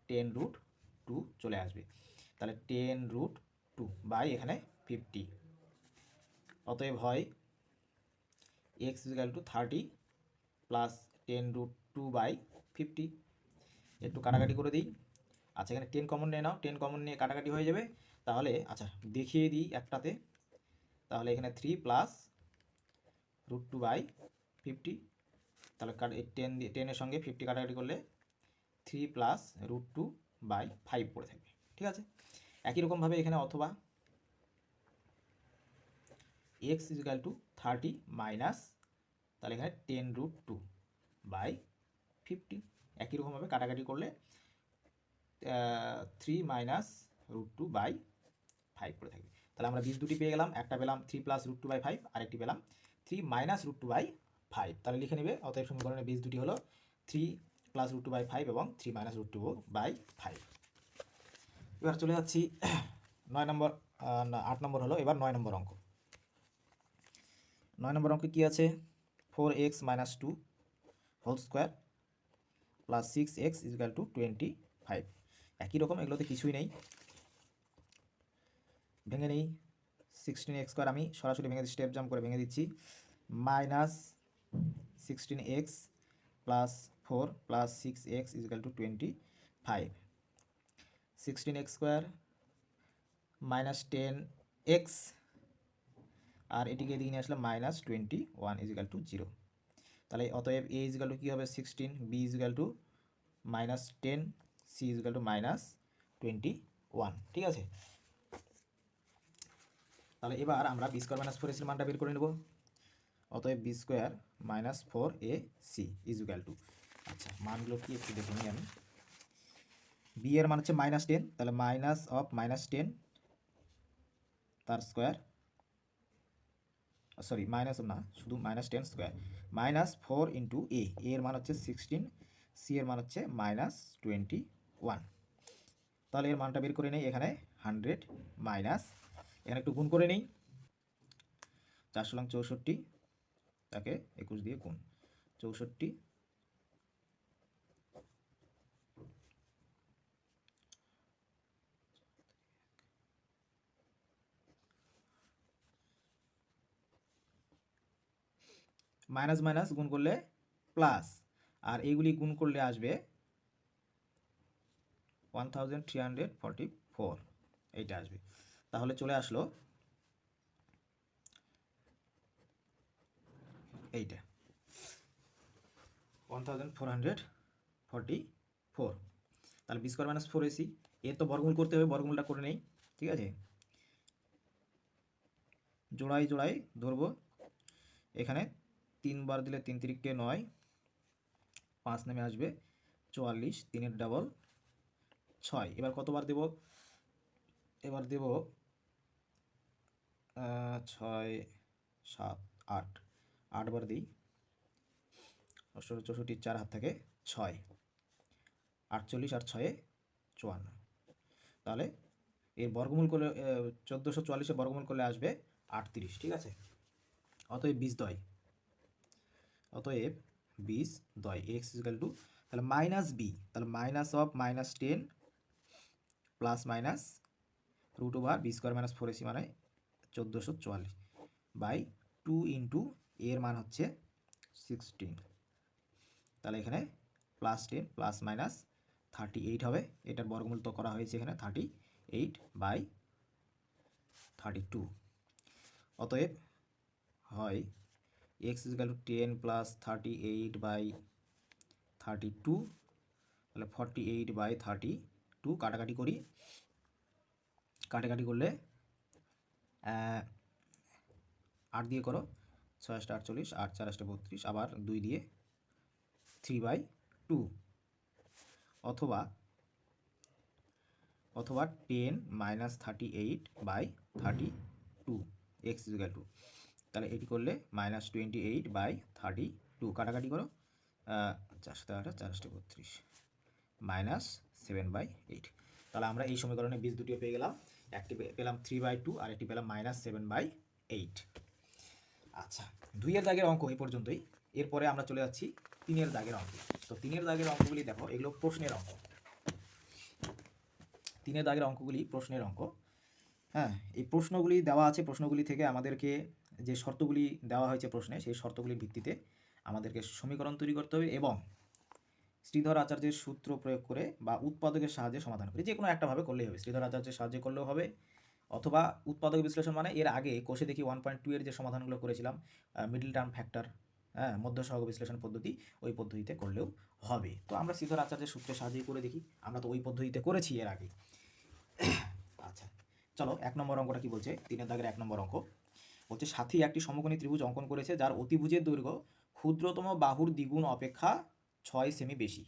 10√2 চলে আসবে, তাহলে 10√2 বাই এখানে 50, অতএব হয় x = 30 + 10√2/50, একটু কাটাকাটি করে দিই। আচ্ছা, এখানে 10 কমন নিয়ে নাও, 10 কমন নিয়ে কাটাকাটি হয়ে যাবে। তাহলে আচ্ছা দেখিয়ে দিই একটাতে, তাহলে এখানে 3 প্লাস √2/50, তাহলে 10-এর সঙ্গে 50 কাটাকাটি করলে 3 প্লাস √2/5 পড়ে থাকবে। ঠিক আছে, একই রকমভাবে এখানে অথবা x = 30 মাইনাস, তাহলে এখানে 10√2/50, একই রকমভাবে কাটাকাটি করলে 3 মাইনাস √2/5 পড়ে থাকবে। তাহলে আমরা বীজ দুটি পেয়ে গেলাম, একটা পেলাম 3 প্লাস √2/5, আরেকটি পেলাম 3 মাইনাস √2/5। তাহলে লিখে নেবে, অতএব সমীকরণের বীজ দুটি হলো 3 প্লাস √2/5 এবং 3 মাইনাস √2/5। এবার চলে যাচ্ছি 9 নম্বর, 8 নম্বর হলো, এবার 9 নম্বর অঙ্ক। 9 নম্বর অঙ্কে কী আছে? 4x - 2 whole square plus 6x = 25। একই রকম, এগুলোতে কিছুই নেই, ভেঙে নেই। 16x² আমি সরাসরি ভেঙে স্টেপ জাম্প করে ভেঙে দিচ্ছি। Minus 16x plus 4 plus 6x = 25। 16x² minus 10x, আর এটিকে এদিকে নিয়ে আসলাম মাইনাস 21 = 0। তাহলে অতএব a = কী হবে? 16, b = -10, c = -21। ঠিক আছে, তাহলে এবার আমরা b² - 4ac এর মানটা বের করে নেব। অতএব b² - 4ac = আচ্ছা মানগুলো কি একটু দেখে নিই আমি। b এর মান হচ্ছে -10, তাহলে মাইনাস অফ -10 তার স্কোয়ার, সরি মাইনাস না, শুধু -10 স্কোয়ার, -4 ইন্টু a এর মান হচ্ছে 16, c এর মান হচ্ছে -21। তাহলে এর মানটা বের করে নেই। এখানে 100 মাইনাস, এখানে একটু গুণ করে নেই, 4 × 64, তাকে 21 দিয়ে গুণ, 64 মাইনাস মাইনাস গুণ করলে প্লাস, আর এইগুলি গুণ করলে আসবে 1344, এইটা আসবে। তাহলে চলে আসলো এইটা 1444। তাহলে b² - 4ac, এর তো বর্গমূল করতে হবে, বর্গমূলটা করে নেই। ঠিক আছে, জোড়াই জোড়াই ধরবো। এখানে 3 বার দিলে 3 × 3 = 9, 5 নেমে আসবে 44, 3-এর ডাবল 6। এবার কতবার দেব? এবার দেব 6, 7, 8, 8 বার দিই। 64, 4 হাত থাকে 6, 48 আর 6 54। তাহলে এর বর্গমূল করলে 1444-এর বর্গমূল করলে আসবে 38। ঠিক আছে, অতএব 20 অতএব 20 x = তাহলে মাইনাস b, তাহলে minus of -10 plus minus √b² - 4ac মানে 1444/2 ইন্টু এর মান হচ্ছে 16। তাহলে এখানে +10 প্লাস মাইনাস 38 হবে। এটার বর্গমূল তো করা হয়েছে এখানে 38/32। অতএব হয় x = 10 প্লাস 38/32, তাহলে 48/32। কাটাকাটি করি, কাটাকাটি করলে 8 দিয়ে করো, 6 × 48, 8 × 4 = 32, আবার 2 দিয়ে 3/2, অথবা 10 - 38/32 x = তাহলে এটি করলে -28/32। কাটাকাটি করো, 4 × 8 = 4 × 32, -7/8। তাহলে আমরা এই সমীকরণে বীজ দুটিও পেয়ে গেলাম, একটি পেলাম 3/2 আর একটি পেলাম -7/8। আচ্ছা, 2-এর দাগের অঙ্ক এই পর্যন্তই। এরপরে আমরা চলে যাচ্ছি 3-এর দাগের অঙ্ক। তো 3-এর দাগের অঙ্কগুলি দেখো, এগুলো প্রশ্নের অঙ্ক। 3-এর দাগের অঙ্কগুলি প্রশ্নের অঙ্ক। হ্যাঁ, এই প্রশ্নগুলি দেওয়া আছে, প্রশ্নগুলি থেকে আমাদেরকে যে শর্তগুলি দেওয়া হয়েছে প্রশ্নে, সেই শর্তগুলির ভিত্তিতে আমাদেরকে সমীকরণ তৈরি করতে হবে এবং শ্রীধর আচার্যের সূত্র প্রয়োগ করে বা উৎপাদকের সাহায্যে সমাধান করি, যে কোনো একটা ভাবে করলেই হবে। শ্রীধর আচার্যের সাহায্যে করলেও হবে, অথবা উৎপাদক বিশ্লেষণ মানে এর আগে কোষে দেখি 1.2 এর যে সমাধানগুলো করেছিলাম, মিডল টার্ম ফ্যাক্টর, হ্যাঁ, মধ্য সহগ বিশ্লেষণ পদ্ধতি, ওই পদ্ধতিতে করলেও হবে। তো আমরা শ্রীধর আচার্যের সূত্রের সাহায্যে করে দেখি, আমরা তো ওই পদ্ধতিতে করেছি এর আগে। আচ্ছা, চলো 1 নম্বর অঙ্কটা কি বলছে, 3 দাগের 1 নম্বর অঙ্ক বলছে, সাথী একটি সমকোণী ত্রিভুজ অঙ্কন করেছে যার অতিভুজের দৈর্ঘ্য ক্ষুদ্রতম বাহুর দ্বিগুণ অপেক্ষা 6 সেমি বেশি।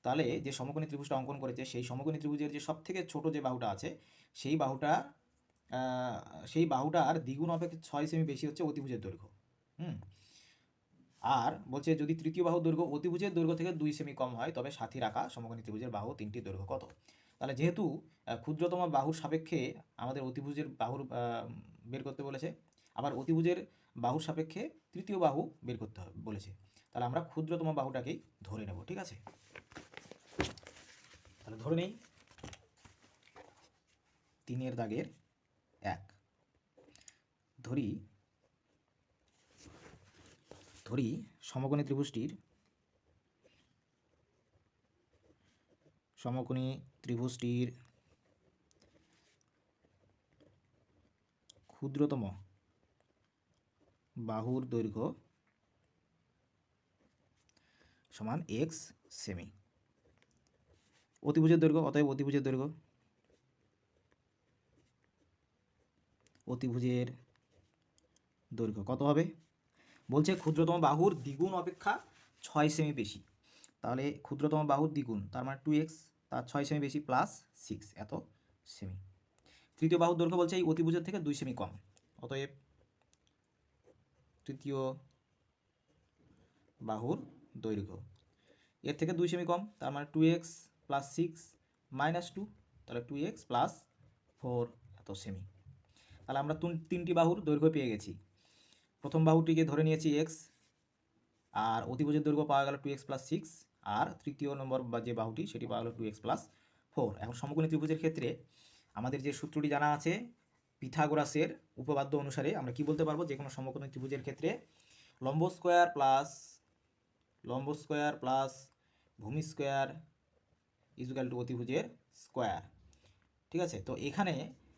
তাহলে যে সমকোণী ত্রিভুজটা অঙ্কন করেছে সেই সমকোণী ত্রিভুজের যে সবথেকে ছোট যে বাহুটা আছে সেই বাহুটার দ্বিগুণ অপেক্ষা 6 সেমি বেশি হচ্ছে অতিভুজের দৈর্ঘ্য। আর বলছে যদি তৃতীয় বাহুর দৈর্ঘ্য অতিভুজের দৈর্ঘ্য থেকে 2 সেমি কম হয় তবে সাথী রাখা সমকোণী ত্রিভুজের বাহু তিনটির দৈর্ঘ্য কত। তাহলে যেহেতু ক্ষুদ্রতম বাহুর সাপেক্ষে আমাদের অতিভুজের বাহুর বের করতে বলেছে, আবার অতিভুজের বাহুর সাপেক্ষে তৃতীয় বাহু বের করতে হবে বলেছে, তাহলে আমরা ক্ষুদ্রতম বাহুটাকেই ধরে নেব। ঠিক আছে, তাহলে ধরে নেই 3 দাগের 1, ধরি সমকোণী ত্রিভুজটির ক্ষুদ্রতম বাহুর দৈর্ঘ্য সমান x সেমি। অতিভুজের দৈর্ঘ্য, অতএব অতিভুজের দৈর্ঘ্য কত হবে? বলছে ক্ষুদ্রতম বাহুর দ্বিগুণ অপেক্ষা 6 সেমি বেশি, তাহলে ক্ষুদ্রতম বাহুর দ্বিগুণ তার মানে 2x, তার 6 সেমি বেশি প্লাস 6 এত সেমি। তৃতীয় বাহুর দৈর্ঘ্য বলছে এই অতিভুজের থেকে 2 সেমি কম, অতএব তৃতীয় বাহুর দৈর্ঘ্য এর থেকে 2 সেমি কম, তার মানে 2x প্লাস 6 মাইনাস 2, তাহলে 2x প্লাস 4 এত সেমি। তাহলে আমরা তিনটি বাহুর দৈর্ঘ্য পেয়ে গেছি। প্রথম বাহুটিকে ধরে নিয়েছি x, আর অতিভুজের দৈর্ঘ্য পাওয়া গেল 2x প্লাস 6, আর তৃতীয় নম্বর বা যে বাহুটি সেটি পাওয়া গেল 2x প্লাস 4। এখন সমকোণী ত্রিভুজের ক্ষেত্রে আমাদের যে সূত্রটি জানা আছে পিথাগোরাসের উপপাদ্য অনুসারে আমরা কি বলতে পারবো, যে কোনো সমকোণী ত্রিভুজের ক্ষেত্রে লম্ব স্কোয়ার প্লাস ভূমি স্কোয়ার ইজুকাল টু অতিভুজের স্কোয়ার। ঠিক আছে, তো এখানে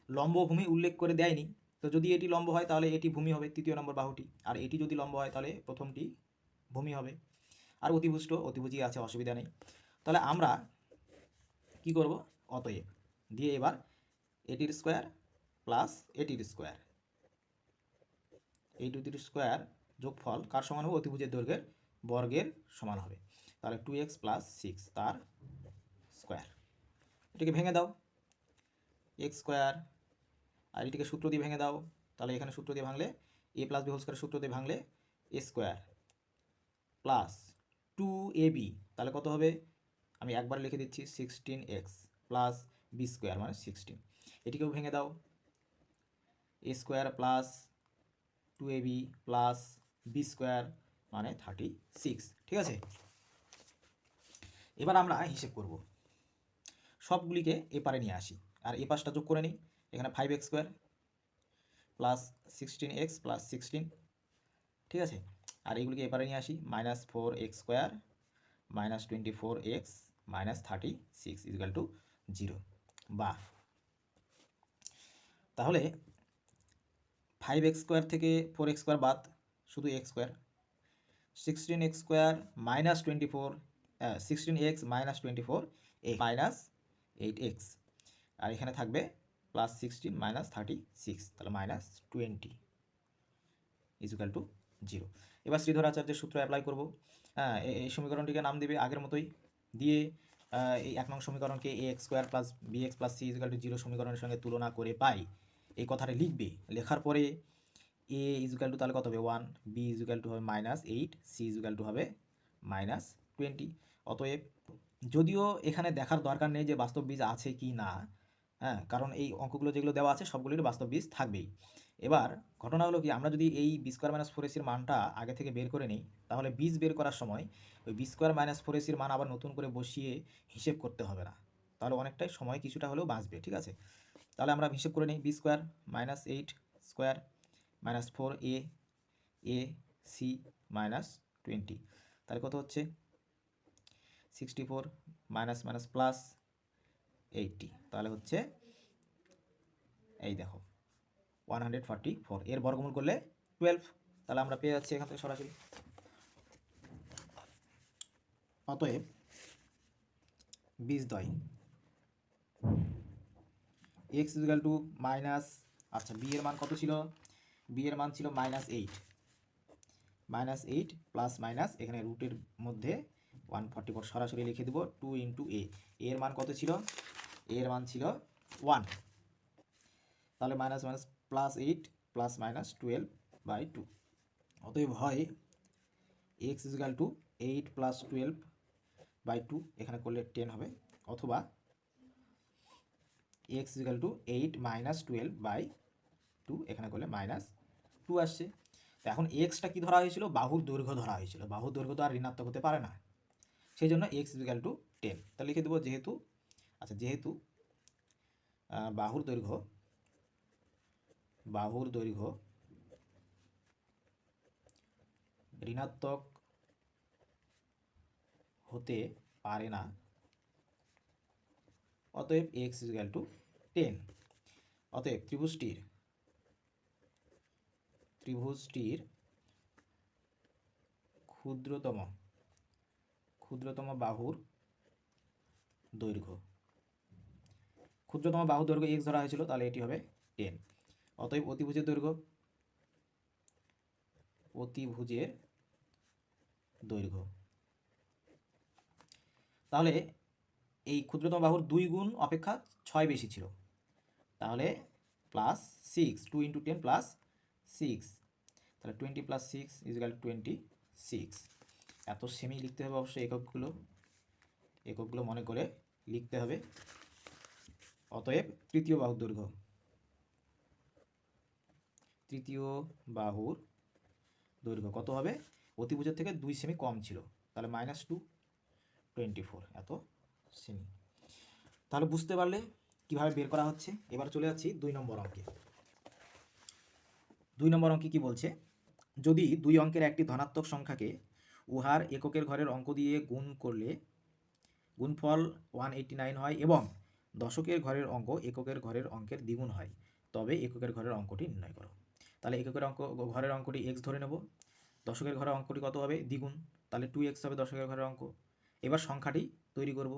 লম্ব ভূমি উল্লেখ করে দেয়নি, তো যদি এটি লম্ব হয় তাহলে এটি ভূমি হবে তৃতীয় নম্বর বাহুটি, আর এটি যদি লম্ব হয় তাহলে প্রথমটি ভূমি হবে, আর অতিভুজই আছে, অসুবিধা নেই। তাহলে আমরা কি করব, অতএব দিয়ে এবার এটির স্কোয়ার প্লাস এটির স্কোয়ার, এই দুটির স্কোয়ার যোগফল কার সমান হবে, অতিভুজের দৈর্ঘ্যের বর্গের সমান হবে। তাহলে 2x প্লাস 6 তার স্কোয়ার। এটিকে ভেঙে দাও, x স্কোয়ার, আর এটিকে সূত্র দিয়ে ভেঙে দাও, তাহলে এখানে সূত্র দিয়ে ভাঙলে a plus B whole square, সূত্র দিয়ে ভাঙলে a স্কোয়ার প্লাস 2ab, তাহলে কত হবে, আমি একবার লিখে দিচ্ছি 16x প্লাস বি স্কোয়ার মানে 16। এটিকেও ভেঙে দাও, a square plus 2ab plus B square মানে 36। ঠিক আছে, এবার আমরা হিসেব করব, সবগুলিকে এপারে নিয়ে আসি আর এ পাশটা যোগ করে নিই। এখানে 5x square plus 16x plus 16, ঠিক আছে, আর এইগুলিকে এপারে নিয়ে আসি, minus 4x square minus 24x minus 36 equal to 0। বা তাহলে 5x স্কোয়ার থেকে 4x স্কোয়ার বাদ, শুধু x square, 16x square minus 16x minus 24 minus 8x, আর এখানে থাকবে প্লাস 16 মাইনাস 36, তাহলে মাইনাস 20 ইকুয়াল টু 0। এবার শ্রীধর আচার্যের সূত্র অ্যাপ্লাই করব। হ্যাঁ, এই সমীকরণটিকে নাম দেবে আগের মতোই, দিয়ে এই 1 নং সমীকরণকে ax square plus bx plus c equal to 0 সমীকরণের সঙ্গে তুলনা করে পাই, এই কথাটা লিখবে। লেখার পরে a ইকুয়াল টু তাহলে কত হবে 1, b ইকুয়াল টু হবে -8, c ইকুয়াল টু হবে -20। অতএব যদিও এখানে দেখার দরকার নেই যে বাস্তব বীজ আছে কি না, হ্যাঁ, কারণ এই অঙ্কগুলো যেগুলো দেওয়া আছে সবগুলির বাস্তব বীজ থাকবেই। এবার ঘটনা হলো কি, আমরা যদি এই বি স্কোয়ার মাইনাস 4ac মানটা আগে থেকে বের করে নিই, তাহলে বীজ বের করার সময় ওই বি স্কোয়ার মাইনাস 4ac মান আবার নতুন করে বসিয়ে হিসেব করতে হবে না, তাহলে অনেকটাই সময় কিছুটা হলেও বাঁচবে। ঠিক আছে, তাহলে আমরা হিসেব করে নিই, B square minus 8 square minus 4ac minus 20, তাহলে কত হচ্ছে 64 মাইনাস মাইনাস প্লাস 80, তাহলে হচ্ছে এই দেখো 144, এর বর্গমূল করলে 12, তাহলে আমরা পেয়ে যাচ্ছি এখান থেকে সরাসরি। অতএব বীজদ্বয় x ইকুয়াল টু মাইনাস, আচ্ছা বি এর মান কত ছিল, বি এর মান ছিল -8 প্লাস মাইনাস এখানে রুটের মধ্যে 144 সরাসরি লিখে দেব 2 ইন্টু এ, এর মান কত ছিল, এর মান ছিল 1, তাহলে মাইনাস মাইনাস +8 প্লাস মাইনাস 12/2, অতএব হয় x ইকুয়াল টু 8 প্লাস 12/2, এখানে করলে 10 হবে, অথবা x ইকুয়াল টু 8 মাইনাস 12/2, এখানে করলে -2 আসছে। তো এখন এক্সটা কি ধরা হয়েছিল, বাহুর দৈর্ঘ্য ধরা হয়েছিল, বাহুর দৈর্ঘ্য তো আর ঋণাত্মক হতে পারে না, সেই জন্য x ইকুয়াল টু 10, তাহলে লিখে দেবো যেহেতু, আচ্ছা যেহেতু বাহুর দৈর্ঘ্য ঋণাত্মক হতে পারে না, অতএব x ইকুয়াল টু 10, অতএব ত্রিভুজটির ক্ষুদ্রতম বাহুর দৈর্ঘ্য x ধরা হয়েছিল, তাহলে এটি হবে 10, অতএব অতিভুজের দৈর্ঘ্য, তাহলে এই ক্ষুদ্রতম বাহুর 2 গুণ অপেক্ষা 6 বেশি ছিল, তাহলে +6, 2 ইন্টু 10 প্লাস 6, তাহলে 20 প্লাস 6 ইকুয়াল 26, এত সেমি লিখতে হবে, অবশ্যই এককগুলো মনে করে লিখতে হবে। অতএব তৃতীয় বাহুর দৈর্ঘ্য কত হবে, অতিভুজের থেকে 2 সেমি কম ছিল, তাহলে -224 এত সেমি। তাহলে বুঝতে পারলে কিভাবে বের করা হচ্ছে। এবার চলে যাচ্ছি 2 নম্বর অঙ্কে। 2 নম্বর অঙ্কে কি বলছে, যদি 2 অঙ্কের একটি ধনাত্মক সংখ্যাকে উহার এককের ঘরের অঙ্ক দিয়ে গুণ করলে গুণফল 189 হয় এবং দশকের ঘরের অঙ্ক এককের ঘরের অঙ্কের দ্বিগুণ হয়, তবে এককের ঘরের অঙ্কটি নির্ণয় করো। তাহলে এককের ঘরের অঙ্কটি x ধরে নেব, দশকের ঘরের অঙ্কটি কত হবে, দ্বিগুণ, তাহলে 2x হবে দশকের ঘরের অঙ্ক। এবার সংখ্যাটি তৈরি করব,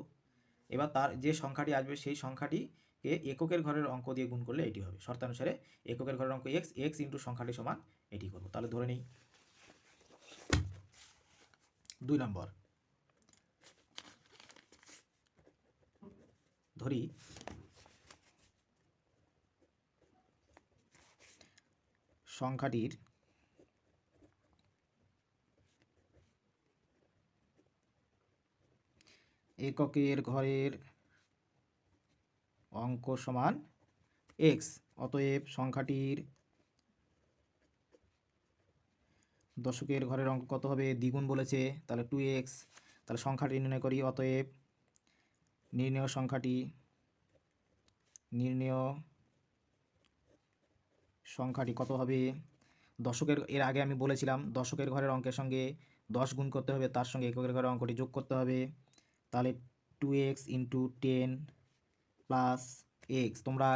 এবার তার যে সংখ্যাটি আসবে সেই সংখ্যাটিকে এককের ঘরের অঙ্ক দিয়ে গুণ করলে এটি হবে, শর্তানুসারে এককের ঘরের অঙ্ক x ইন্টু সংখ্যাটি সমান এটি করব। তাহলে ধরে নিই 2 নম্বর, ধরি সংখ্যাটির এককের ঘরের অঙ্ক সমান x, অতএব সংখ্যাটির দশকের ঘরের অঙ্ক কত হবে, দ্বিগুণ বলেছে, তাহলে 2x, তাহলে সংখ্যাটি নির্ণয় করি। অতএব নির্ণেয় সংখ্যাটি কত হবে, দশকের, এর আগে আমি বলেছিলাম দশকের ঘরের অঙ্কের সঙ্গে 10 গুণ করতে হবে, তার সঙ্গে এককের ঘরের অঙ্কটি যোগ করতে হবে, তাহলে 2x ইন্টু 10 প্লাস x। তোমরা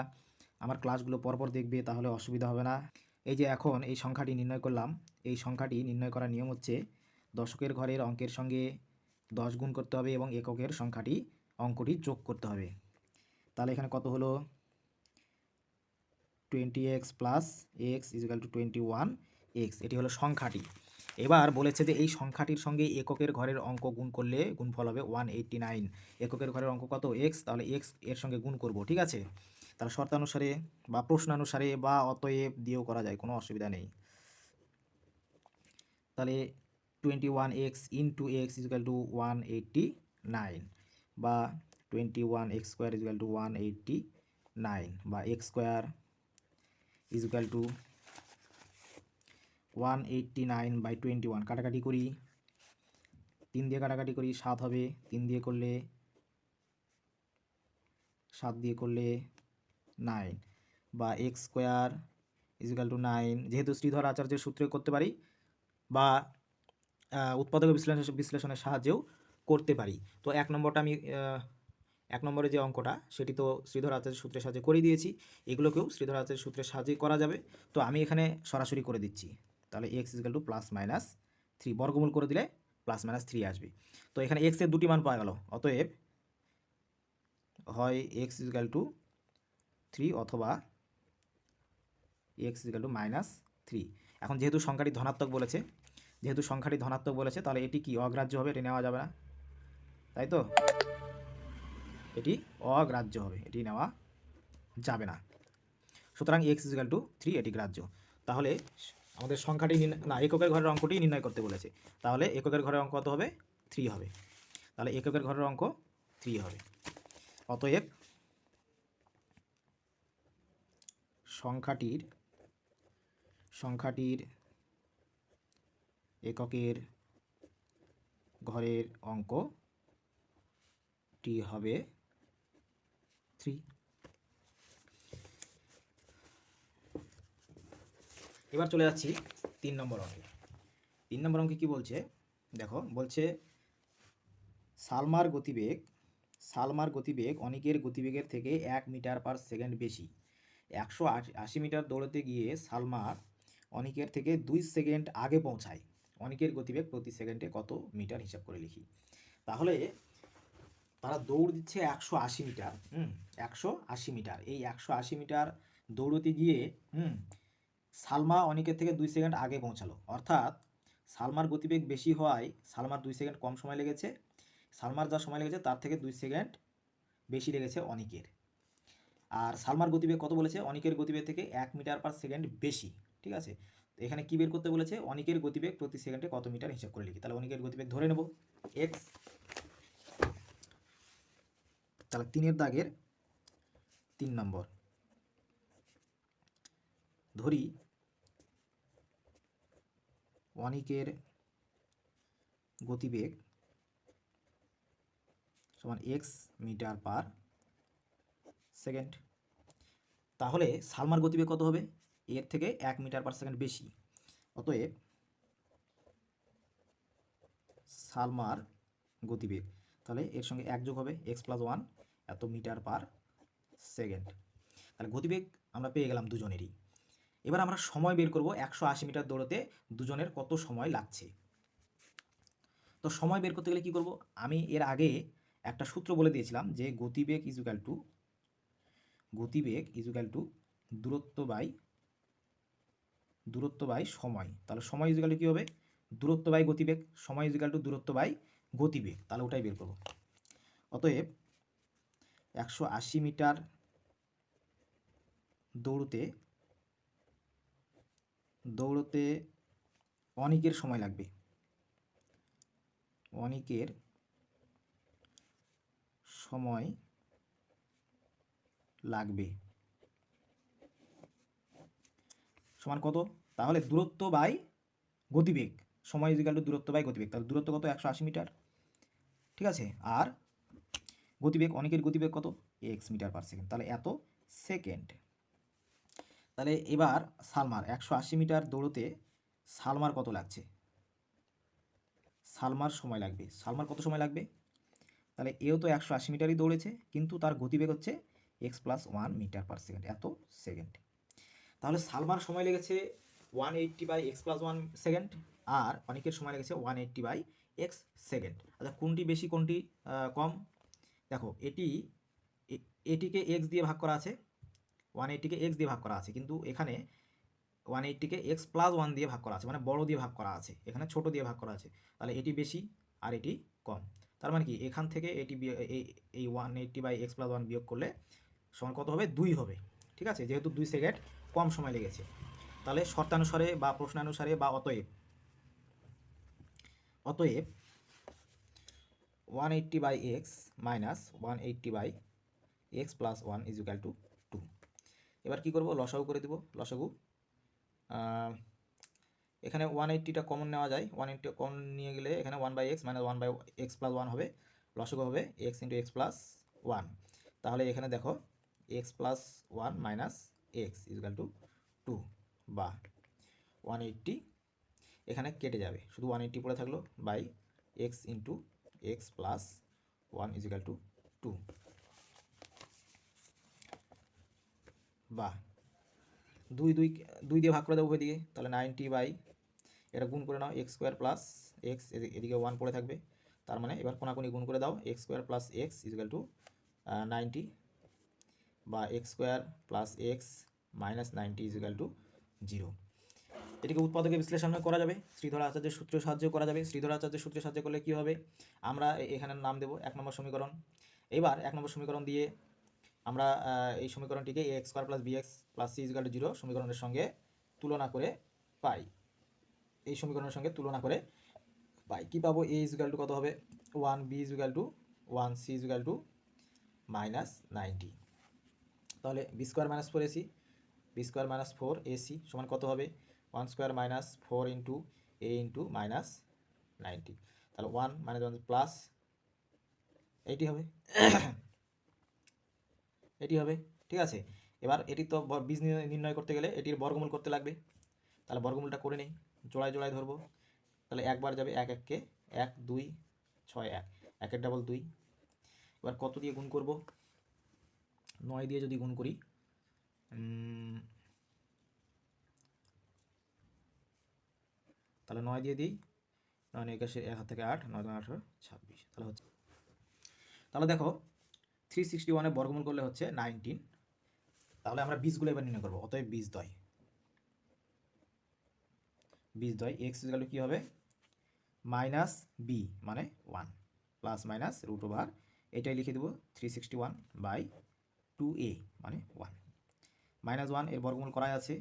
আমার ক্লাসগুলো পরপর দেখবে, তাহলে অসুবিধা হবে না। এই যে এখন এই সংখ্যাটি নির্ণয় করলাম, এই সংখ্যাটি নির্ণয় করার নিয়ম হচ্ছে দশকের ঘরের অঙ্কের সঙ্গে 10 গুণ করতে হবে এবং এককের অঙ্কটি যোগ করতে হবে। তাহলে এখানে কত হলো, 20x plus x equal to 21x, এটি হলো সংখ্যাটি। এবার বলেছে যে এই সংখ্যাটির সঙ্গে এককের ঘরের অঙ্ক গুণ করলে গুণফল হবে 189, এককের ঘরের অঙ্ক কত, x, তাহলে x এর সঙ্গে গুণ করব, ঠিক আছে। তাহলে শর্তানুসারে বা প্রশ্নানুসারে বা অতএব দিয়েও করা যায়, কোনো অসুবিধা নেই। তাহলে 21x into x equal to 189, বা 21x স্কোয়ার ইকুয়াল টু 189, বা x স্কোয়ার ইকুয়াল টু 189/21, কাটাকাটি করি, 3 দিয়ে কাটাকাটি করি 7 হবে, 3 দিয়ে করলে 7 দিয়ে করলে 9, বা x স্কোয়ার ইকুয়াল টু 9, যেহেতু শ্রীধর আচার্যের সূত্রে করতে পারি বা উৎপাদক বিশ্লেষণের সাহায্যেও করতে পারি। তো 1 নম্বরটা আমি 1 নম্বরে যে অঙ্কটা সেটি তো শ্রীধর আচার্যের সূত্রের সাহায্যে করে দিয়েছি। এগুলোকেও শ্রীধর আচার্যের সূত্রের সাহায্যে করা যাবে। তো আমি এখানে সরাসরি করে দিচ্ছি। তাহলে x +-3 বর্গমূল করে দিলে +-3 আসবে। তো এখানে x এর দুটি মান পাওয়া গেল। অতএব হয় x = 3 অথবা x -3। এখন যেহেতু সংখ্যাটি ধনাত্মক বলেছে তাহলে এটি কি অগ্রাহ্য হবে, এটি নেওয়া যাবে না, তাই তো? এটি অগ্রাহ্য হবে, এটি নেওয়া যাবে না। সুতরাং x = 3 এটি গ্রাহ্য। তাহলে আমাদের সংখ্যাটি এককের ঘরের অঙ্কটি নির্ণয় করতে বলেছে। তাহলে এককের ঘরের অঙ্ক কত হবে? 3 হবে। তাহলে এককের ঘরের অঙ্ক 3 হবে। অতএব সংখ্যাটির এককের ঘরের অঙ্কটি হবে 3। এবার চলে যাচ্ছি 3 নম্বর অঙ্কে। 3 নম্বর অঙ্কে কি বলছে দেখো, বলছে সালমার গতিবেগ অনিকের গতিবেগের থেকে 1 মিটার/সেকেন্ড বেশি। 180 মিটার দৌড়াতে গিয়ে সালমার অনিকের থেকে 2 সেকেন্ড আগে পৌঁছায়। অনিকের গতিবেগ প্রতি সেকেন্ডে কত মিটার হিসাব করে লিখি। তাহলে তারা দৌড় দিচ্ছে 180 মিটার। 180 মিটার। এই 180 মিটার দৌড়তে গিয়ে সালমা অনিকের থেকে 2 সেকেন্ড আগে পৌঁছালো। অর্থাৎ সালমার গতিবেগ বেশি হওয়ায় সালমার 2 সেকেন্ড কম সময় লেগেছে। সালমার যা সময় লেগেছে তার থেকে 2 সেকেন্ড বেশি লেগেছে অনিকের। আর সালমার গতিবেগ কত বলেছে? অনিকের গতিবেগ থেকে 1 মিটার/সেকেন্ড বেশি। ঠিক আছে, তো এখানে কি বের করতে বলেছে? অনিকের গতিবেগ প্রতি সেকেন্ডে কত মিটার হিসাব করে লিখি। তাহলে অনিকের গতিবেগ ধরে নেব x। তাহলে 3 এর দাগের 3 নম্বর ধরি অনিকের গতিবেগ সমান x মিটার/সেকেন্ড। তাহলে সালমার গতিবেগ কত হবে? এর থেকে 1 মিটার/সেকেন্ড বেশি। অতএব সালমার গতিবেগ, তাহলে এর সঙ্গে 1 যোগ হবে x + 1 এত মিটার/সেকেন্ড। তাহলে গতিবেগ আমরা পেয়ে গেলাম দুজনেরই। এবার আমরা সময় বের করব 180 মিটার দৌড়তে দুজনের কত সময় লাগছে। তো সময় বের করতে গেলে কি করব? আমি এর আগে একটা সূত্র বলে দিয়েছিলাম যে গতিবেগ ইজ দূরত্ব বাই সময়। তাহলে সময় কি হবে? দূরত্ব বাই গতিবেগ। সময় দূরত্ব বাই গতিবেগ। তাহলে ওটাই বের করব। অতএব 180 মিটার দৌড়তে অনিকের সময় লাগবে। অনিকের সময় লাগবে সমান কত? তাহলে দূরত্ব বাই গতিবেগ। সময় দূরত্ব বাই গতিবেগ। তাহলে দূরত্ব কত? 180 মিটার। ঠিক আছে, আর গতিবেগ, অনিকের গতিবেগ কত? x metre per second. তাহলে এত সেকেন্ড। তাহলে এবার সালমার 180 মিটার দৌড়তে সালমার কত লাগছে? সালমার সময় লাগবে। সালমার কত সময় লাগবে? তাহলে এও তো 180 মিটারই দৌড়েছে, কিন্তু তার গতিবেগ হচ্ছে x + 1 মিটার/সেকেন্ড এত সেকেন্ড। তাহলে সালমার সময় লেগেছে 180/x + 1 সেকেন্ড, আর অনিকের সময় লেগেছে 180/x সেকেন্ড। আচ্ছা, কোনটি বেশি কোনটি কম? দেখো, এটিকে x দিয়ে ভাগ করা আছে, 180-কে x দিয়ে ভাগ করা আছে, কিন্তু এখানে 180-কে x + 1 দিয়ে ভাগ করা আছে, মানে বড় দিয়ে ভাগ করা আছে, এখানে ছোট দিয়ে ভাগ করা আছে। তাহলে এটি বেশি আর এটি কম। তার মানে কি এখান থেকে এটি এই 180/x + 1 বিয়োগ করলে সমান কত হবে? 2 হবে। ঠিক আছে, যেহেতু 2 সেকেন্ড কম সময় লেগেছে। তাহলে শর্তানুসারে বা প্রশ্নানুসারে বা অতএব 180/x - 180/x + 1 = 2। এবার কি করব? লসাগু করে দেব। লসাগু, এখানে 180টা কমন নেওয়া যায়। 180 কমন নিয়ে গেলে এখানে 1/x - 1/x + 1 হবে। লসাগু হবে x × x + 1। তাহলে এখানে দেখো x + 1 - x = 2 বা 180 এখানে কেটে যাবে, শুধু 180 পড়ে থাকলো by x × X plus 1 equal to 2, বা 2 2 2 দিয়ে ভাগ করে দেবো ওইদিকে, তাহলে 90 বাই, এটা গুণ করে নাও এক্স স্কোয়ার প্লাস এক্স, এদিকে 1 পড়ে থাকবে, তার মানে এবার কোনাকুনি গুণ করে দাও X square plus X equal to 90, বা X square plus X minus 90 equal to 0। এটিকে উৎপাদকে বিশ্লেষণ করা যাবে, শ্রীধর আচার্যের সূত্রের সাহায্যে করা যাবে। শ্রীধর আচার্যের সূত্রের সাহায্যে করলে কী হবে, আমরা এখানে নাম দেব 1 নম্বর সমীকরণ। এবার 1 নম্বর সমীকরণ দিয়ে আমরা এই সমীকরণটিকে a x square plus b x plus c equal to 0 সমীকরণের সঙ্গে তুলনা করে পাই, এই সমীকরণের সঙ্গে তুলনা করে পাই। কী পাবো, এ ইজিক্যাল টু কত হবে 1, B equal to 1, C equal to minus 90। তাহলে B square minus 4 AC, B square minus 4 AC সমান কত হবে 1 স্কোয়ার মাইনাস 4 ইন্টু এ ইন্টু মাইনাস 90, তাহলে 1 মাইনাস 1 প্লাস এইটি হবে এটি হবে, ঠিক আছে। এবার এটি তো বীজ নির্ণয় করতে গেলে এটির বর্গমূল করতে লাগবে, তাহলে বর্গমূলটা করে নেই, জোড়ায় জোড়ায় ধরবো, তাহলে একবার যাবে 1 1 1 2 6 1, 1 ডাবল 2, এবার কত দিয়ে গুণ করব, 9 দিয়ে যদি গুণ করি, তাহলে 9 দিয়ে দিই, 9 একাশে 1 হাত থেকে 8, 9 9 18 26, তাহলে হচ্ছে, তাহলে দেখো 361 বর্গমূল করলে হচ্ছে 19। তাহলে আমরা বীজগুলো এবার নির্ণয় করবো, অতএব বীজদ্বয় এক্স ইকুয়াল টু কী হবে মাইনাস বি মানে 1 প্লাস মাইনাস রুট ওভার, এটাই লিখে দেবো 361 বাই 2a মানে 1, মাইনাস 1 এর বর্গমূল করাই আছে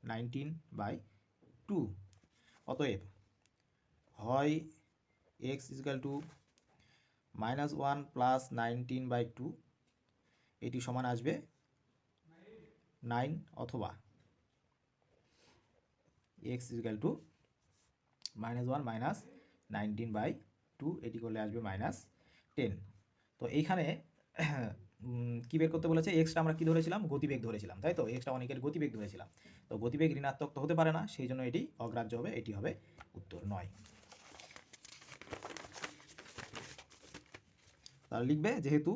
19 বাই 2, অতএব হয় x equal to minus 1 plus 19 by 2, এটি সমান আসবে 9, অথবা X equal to minus 1 minus 19 by 2, এটি করলে আসবে মাইনাস 10। তো এইখানে কী বের করতে বলেছে, এক্সটা আমরা কী ধরেছিলাম, গতিবেগ ধরেছিলাম, তাই তো, এক্সটা অনেকের গতিবেগ ধরেছিলাম, তো গতিবেগ ঋণাত্মক তো হতে পারে না, সেই জন্য এটি অগ্রাহ্য হবে, এটি হবে উত্তর 9। তাহলে লিখবে যেহেতু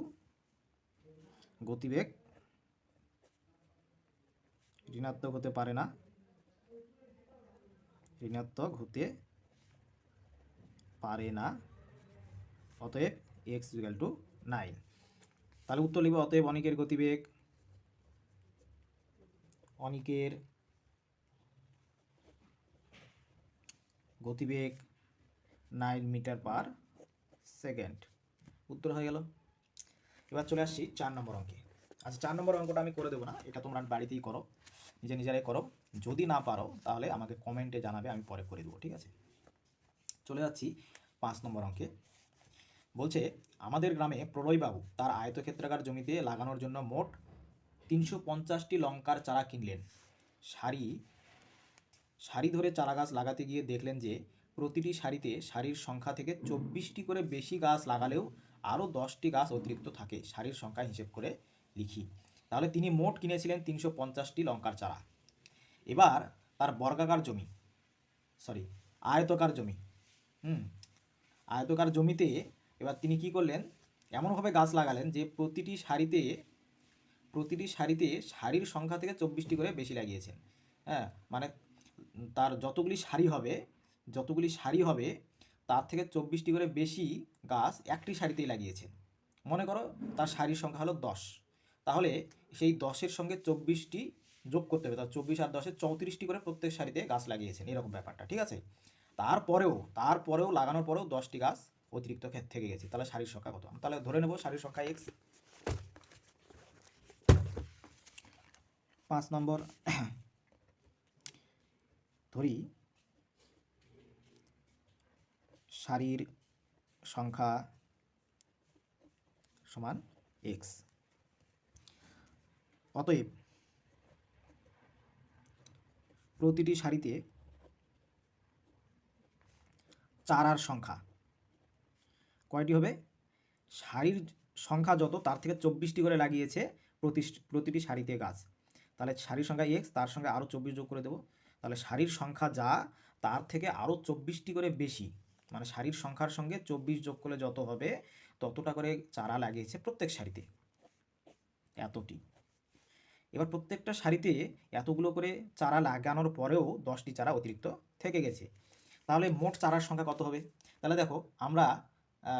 গতিবেগ ঋণাত্মক হতে পারে না, অতএব এক্স ইকুয়াল টু 9। তাহলে উত্তর লিখবে অতএব অনিকের গতিবেগ 9 মিটার পার সেকেন্ড, উত্তর হয়ে গেল। এবার চলে আসছি 4 নম্বর অঙ্কে। আচ্ছা 4 নম্বর অঙ্কটা আমি করে দেবো না, এটা তোমরা বাড়িতেই করো, নিজেরাই করো, যদি না পারো তাহলে আমাকে কমেন্টে জানাবে, আমি পরে করে দেবো, ঠিক আছে। চলে যাচ্ছি 5 নম্বর অঙ্কে। বলছে আমাদের গ্রামে প্রলয়বাবু তার আয়তক্ষেত্রাকার জমিতে লাগানোর জন্য মোট 350টি লঙ্কার চারা কিনলেন। সারি ধরে চারা গাছ লাগাতে গিয়ে দেখলেন যে প্রতিটি সারিতে সারির সংখ্যা থেকে 24টি করে বেশি গাছ লাগালেও আরও 10টি গাছ অতিরিক্ত থাকে, সারির সংখ্যা হিসেব করে লিখি। তাহলে তিনি মোট কিনেছিলেন 350টি লঙ্কার চারা। এবার তার আয়তকার জমিতে এবার তিনি কি করলেন, এমনভাবে গাছ লাগালেন যে প্রতিটি সারিতে সারির সংখ্যা থেকে 24টি করে বেশি লাগিয়েছেন। হ্যাঁ, মানে তার যতগুলি সারি হবে তার থেকে 24টি করে বেশি গাছ একটি সারিতেই লাগিয়েছেন। মনে করো তার সারির সংখ্যা হলো 10, তাহলে সেই 10-এর সঙ্গে 24টি যোগ করতে হবে, তার 24 আর 10-এ 34টি করে প্রত্যেক সারিতে গাছ লাগিয়েছেন, এরকম ব্যাপারটা, ঠিক আছে। তারপরেও লাগানোর পরেও 10টি গাছ অতিরিক্ত থেকে গেছে, তাহলে সারির সংখ্যা কত, তাহলে ধরে নেব সারির সংখ্যা এক্স। 5 নম্বর ধরি সারির সংখ্যা সমান এক্স, অতএব প্রতিটি সারিতে চারার সংখ্যা কয়টি হবে, সারির সংখ্যা যত তার থেকে 24টি করে লাগিয়েছে প্রতিটি সারিতে গাছ, তাহলে সারির সংখ্যা এক্স, তার সঙ্গে আরও 24 যোগ করে দেবো, তাহলে সারির সংখ্যা যা তার থেকে আরও 24টি করে বেশি, মানে সারির সংখ্যার সঙ্গে 24 যোগ করলে যত হবে ততটা করে চারা লাগিয়েছে প্রত্যেক সারিতে, এতটি। এবার প্রত্যেকটা সারিতে এতগুলো করে চারা লাগানোর পরেও 10টি চারা অতিরিক্ত থেকে গেছে। তাহলে মোট চারার সংখ্যা কত হবে? তাহলে দেখো আমরা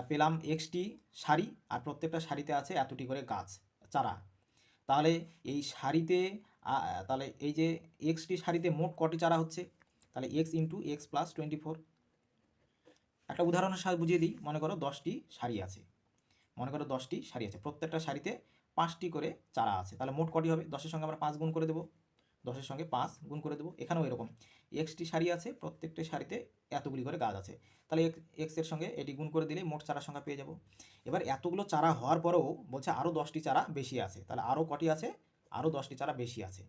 পেলাম এক্সটি সারি, আর প্রত্যেকটা সারিতে আছে এতটি করে গাছ চারা। তাহলে এই সারিতে তাহলে এই যে এক্সটি সারিতে মোট কটি চারা হচ্ছে? তাহলে এক্স ইন্টু এক্স প্লাস 24। একটা উদাহরণের সাথে বুঝিয়ে দিই। মনে করো 10টি সারি আছে, প্রত্যেকটা সারিতে 5টি করে চারা আছে। তাহলে মোট কটি হবে? 10-এর সঙ্গে আমরা 5 গুণ করে দেবো, 10-এর সঙ্গে 5 গুণ করে দেবো। এখানেও এরকম এক্সটি সারি আছে, প্রত্যেকটি সারিতে এতগুলি করে গাছ আছে। তাহলে এক্সের সঙ্গে এটি গুণ করে দিলে মোট চারা সংখ্যা পেয়ে যাব। এবার এতগুলো চারা হওয়ার পরেও বলছে আরও 10টি চারা বেশি আছে। তাহলে আরও কটি আছে? আরও 10টি চারা বেশি আছে।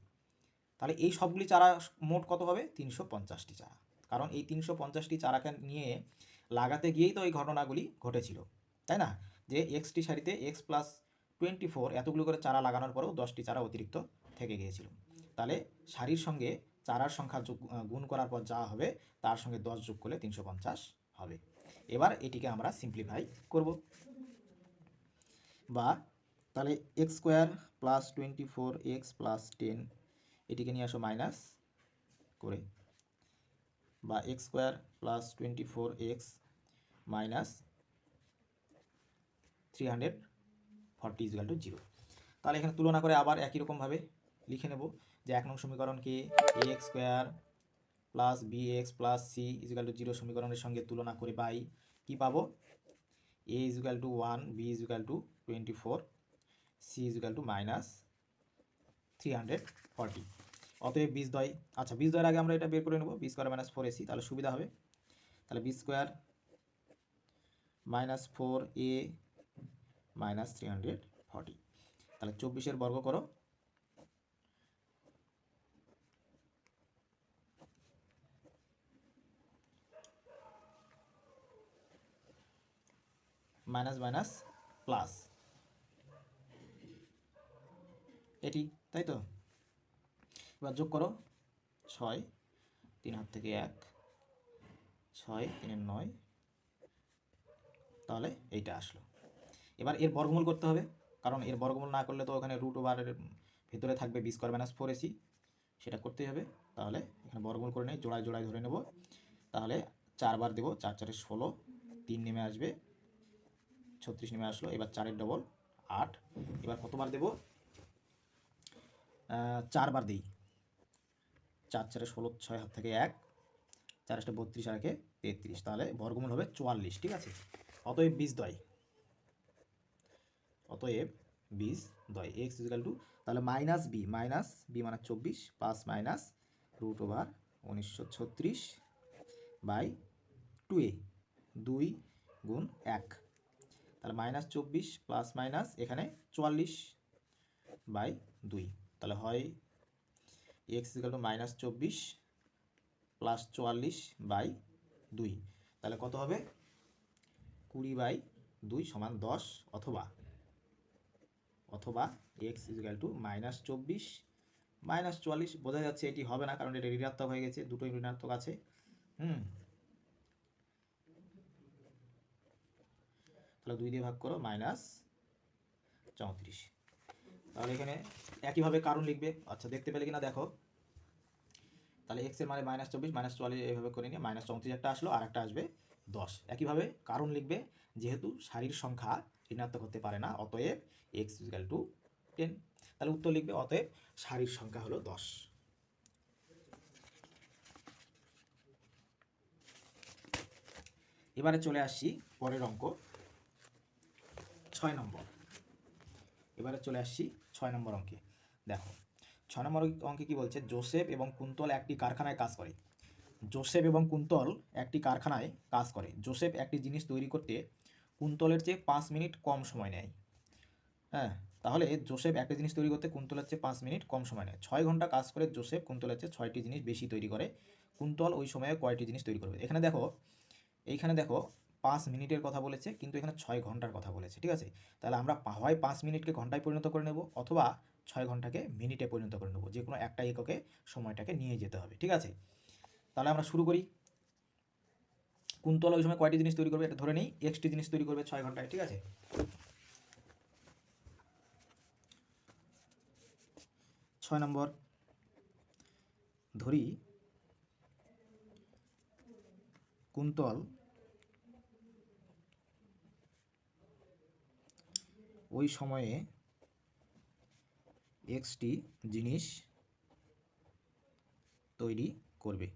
তাহলে এই সবগুলি চারা মোট কত হবে? 350টি চারা। কারণ এই 350টি চারাকে নিয়ে লাগাতে গিয়েই তো এই ঘটনাগুলি ঘটেছিল, তাই না? যে এক্সটি সারিতে এক্স প্লাস 24 এতগুলো করে চারা লাগানোর পরেও 10টি চারা অতিরিক্ত থেকে গিয়েছিল। তাহলে সারির সঙ্গে চারার সংখ্যা গুণ করার পর যা হবে তার সঙ্গে 10 যোগ করলে 350 হবে। এবার এটিকে আমরা সিম্পলিফাই করব, বা তাহলে x square plus 24 x plus 10 এটিকে নিয়ে আসো মাইনাস করে, বা X square plus 24 x minus 340 is equal to 0। তাহলে এখানে তুলনা করে আবার একই রকমভাবে লিখে নেব যে 1 নং সমীকরণকে a x square plus b x plus c is equal to 0 সমীকরণের সঙ্গে তুলনা করে পাই কি পাবো? A is equal to 1, b is equal to 24, c is equal to minus 340। অতএব বীজদ্বয়, আচ্ছা বীজদ্বয়ের আগে আমরা এটা বের করে নেব, বি স্কোয়ার মাইনাস 4ac, তাহলে সুবিধা হবে। তাহলে B square minus 4a minus 340। তাহলে 24-এর বর্গ করো, মাইনাস মাইনাস প্লাস এটি, তাই তো? এবার যোগ করো, 6 3 হাত থেকে 1, 6 3 9, তাহলে এইটা আসলো। এবার এর বর্গমূল করতে হবে, কারণ এর বর্গমূল না করলে তো ওখানে রুট ওভারের ভেতরে থাকবে বি স্কোয়ার মাইনাস 4ac, সেটা করতেই হবে। তাহলে এখানে বর্গমূল করে নেই, জোড়ায় জোড়ায় ধরে নেব। তাহলে 4 বার দেবো, 4 4 16, 3 নেমে আসবে, 36 নেমে আসলো। এবার 4-এর ডবল 8। এবার কতবার দেব? 4 বার দিই, 4 4 16, 6 হাত থেকে 1, 4 32 আর 33, তাহলে বর্গমূল হবে 44। ঠিক আছে? অতএব বীজদ্বয়, এক্স ইকুয়াল টু, তাহলে মাইনাস বি মানে 24 plus minus root over 1936 by 2a, 2 গুণ 1, তাহলে মাইনাস 24 প্লাস মাইনাস এখানে 44 বাই 2, তাহলে হয় x equal to minus 24 plus 44 by 2, তাহলে কত হবে? 20 বাই 2 সমান 10, অথবা X equal to minus 24 minus 44। বোঝা যাচ্ছে এটি হবে না, কারণ এটা ঋণাত্মক হয়ে গেছে, দুটোই ঋণাত্মক আছে। তাহলে 2 দিয়ে ভাগ করো, মাইনাস 34। তাহলে এখানে একইভাবে কারণ লিখবে। আচ্ছা দেখতে পেলে কিনা দেখো, তাহলে এক্স এর মানে মাইনাস 24 মাইনাস 44 এইভাবে করে নিয়ে মাইনাস 34 একটা আসলো, আর একটা আসবে 10। একইভাবে কারণ লিখবে, যেহেতু সারির সংখ্যা ঋণাত্মক হতে পারে না, অতএব এক্স ইকুয়াল টু 10। তাহলে উত্তর লিখবে, অতএব সারির সংখ্যা হলো 10। এবারে চলে আসছি পরের অঙ্ক 6 নম্বর। এবারে চলে আসছি 6 নম্বর অঙ্কে। দেখো 6 নম্বর অঙ্কে কি বলছে? জোসেফ এবং কুন্তল একটি কারখানায় কাজ করে। জোসেফ একটি জিনিস তৈরি করতে কুন্তলের চেয়ে 5 মিনিট কম সময় নেয়। হ্যাঁ, তাহলে জোসেফ একটা জিনিস তৈরি করতে কুন্তলের চেয়ে 5 মিনিট কম সময় নেয়। 6 ঘন্টা কাজ করে জোসেফ কুন্তলের চেয়ে 6টি জিনিস বেশি তৈরি করে। কুন্তল ওই সময়ে কয়টি জিনিস তৈরি করবে? এইখানে দেখো 5 মিনিটের কথা বলেছে, কিন্তু এখানে 6 ঘন্টার কথা বলেছে। ঠিক আছে? তাহলে আমরা হয় 5 মিনিটকে ঘন্টায় পরিণত করে নেব, অথবা 6 ঘন্টাকে মিনিটে পরিণত করে নেব। যে কোনো একটা এককে সময়টাকে নিয়ে যেতে হবে। ঠিক আছে? তাহলে আমরা শুরু করি। কুন্তল ওই সময় কয়টি জিনিস তৈরি করবে, এটা ধরে নেই এক্সটি জিনিস তৈরি করবে 6 ঘন্টায়, ঠিক আছে। 6 নম্বর, ধরি কুন্তল ওই সময়ে এক্সটি জিনিস তৈরি করবে।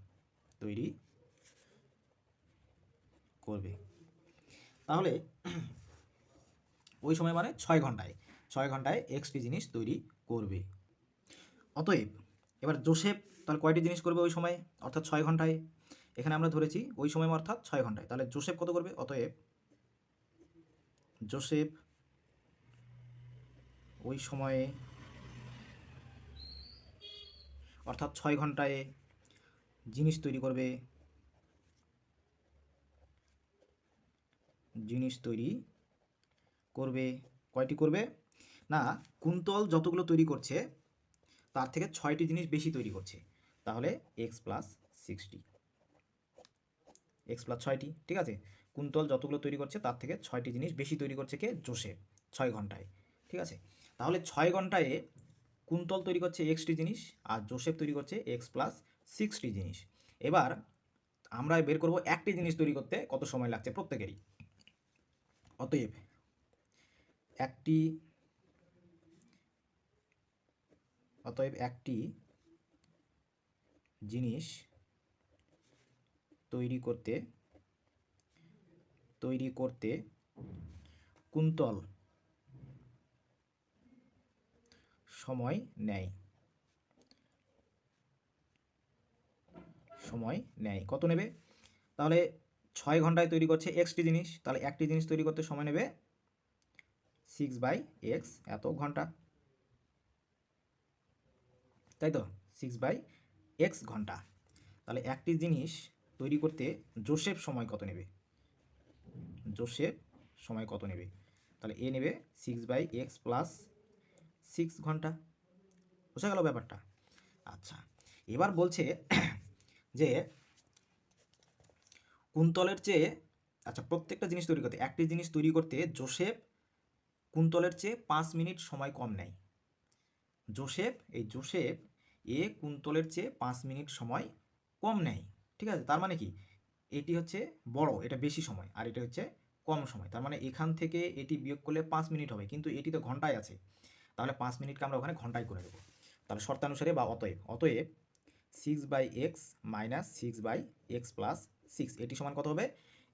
তাহলে ওই সময় মানে 6 ঘন্টায় এক্সটি জিনিস তৈরি করবে। অতএব এবার জোসেফ তাহলে কয়টি জিনিস করবে ওই সময়, অর্থাৎ 6 ঘন্টায়, এখানে আমরা ধরেছি ওই সময় অর্থাৎ 6 ঘন্টায়, তাহলে জোসেফ কত করবে, অতএব জোসেফ ওই সময়ে অর্থাৎ 6 ঘন্টায় জিনিস তৈরি করবে, কয়টি করবে না, কুন্তল যতগুলো তৈরি করছে তার থেকে 6টি জিনিস বেশি তৈরি করছে, তাহলে এক্স প্লাস 6টি, ঠিক আছে। কুন্তল যতগুলো তৈরি করছে তার থেকে 6টি জিনিস বেশি তৈরি করছে কে, জোসেফ, 6 ঘন্টায়, ঠিক আছে। তাহলে 6 ঘন্টায় কুন্তল তৈরি করছে এক্সটি জিনিস আর জোসেফ তৈরি করছে এক্স প্লাস 6টি জিনিস। এবার আমরা বের করব একটি জিনিস তৈরি করতে কত সময় লাগছে প্রত্যেকেরই। অতএব একটি জিনিস তৈরি করতে কুন্তল সময় নেয়। কত নেবে, তাহলে 6 ঘন্টায় তৈরি করছে এক্সটি জিনিস, তাহলে একটি জিনিস তৈরি করতে সময় নেবে 6/x এত ঘন্টা, তাই তো, 6/x ঘন্টা। তাহলে একটি জিনিস তৈরি করতে জোসেফ সময় কত নেবে, তাহলে এ নেবে 6/x প্লাস 6 ঘন্টা। বোঝা গেল ব্যাপারটা। আচ্ছা, এবার বলছে যে কুন্তলের চেয়ে, আচ্ছা প্রত্যেকটা জিনিস তৈরি করতে, একটি জিনিস তৈরি করতে জোসেফ কুন্তলের চেয়ে 5 মিনিট সময় কম নেয়। জোসেফ কুন্তলের চেয়ে 5 মিনিট সময় কম নেয়, ঠিক আছে। তার মানে কি, এটি হচ্ছে বড়, এটা বেশি সময়, আর এটা হচ্ছে কম সময়, তার মানে এখান থেকে এটি বিয়োগ করলে 5 মিনিট হবে, কিন্তু এটি তো ঘন্টায় আছে, তাহলে 5 মিনিটকে আমরা ওখানে ঘন্টায় করে দেবো। তাহলে শর্তানুসারে বা অতএব 6/x মাইনাস 6/x প্লাস 6 এটি সমান কত হবে,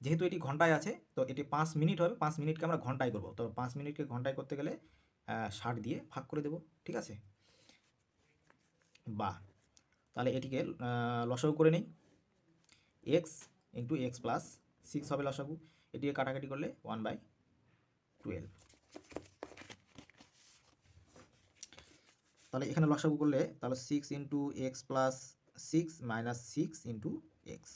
যেহেতু এটি ঘন্টায় আছে তো এটি 5 মিনিট হবে, 5 মিনিটকে আমরা ঘন্টায় করবো, তো 5 মিনিটকে ঘন্টায় করতে গেলে 60 দিয়ে ভাগ করে দেবো, ঠিক আছে। বা তাহলে এটিকে লসাগু করে নিই, এক্স ইন্টু এক্স প্লাস 6 হবে লসাগু, এটিকে কাটাকাটি করলে 1/12। তাহলে এখানে লসাগু করলে তাহলে 6 into X plus 6 minus 6 into x,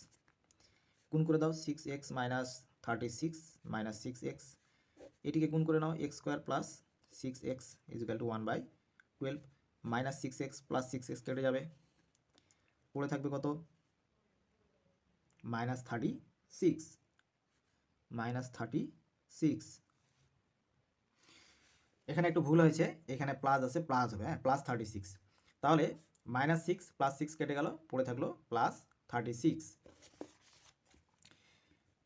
গুণ করে দাও 6x মাইনাস 36 মাইনাস 6x, এটিকে গুণ করে নাও x square plus 6x equal to 1/12, minus 6x plus 6x কেটে যাবে, পড়ে থাকবে কত, -36। এখানে একটু ভুল হয়েছে, এখানে প্লাস আছে, প্লাস হবে, হ্যাঁ প্লাস 36, তাহলে -6 প্লাস 6 কেটে গেল, পড়ে থাকলো +36।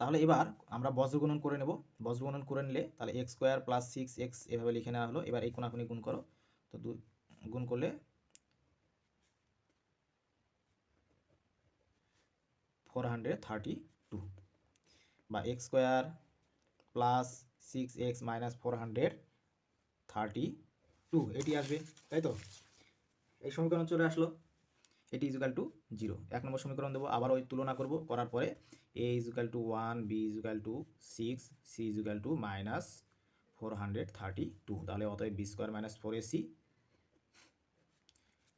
তাহলে এবার আমরা বজ্রগুণন করে নেব, বজ্রগুণন করে নিলে তাহলে x স্কোয়ার প্লাস 6x এভাবে লিখে নেওয়া হলো। এবার এই কোনাকুনি গুণ করো, তো গুণ করলে 432, বা x square plus 6x minus 432 এটি আসবে, তাই তো। এই সমীকরণ চলে আসলো, এটি ইজুকাল টু 0। 1 নম্বর সমীকরণ দেবো, আবার ওই তুলনা করব, করার পরে a equal to 1, b equal to 6, c equal to minus 432, তাহলে অতএব b square minus 4ac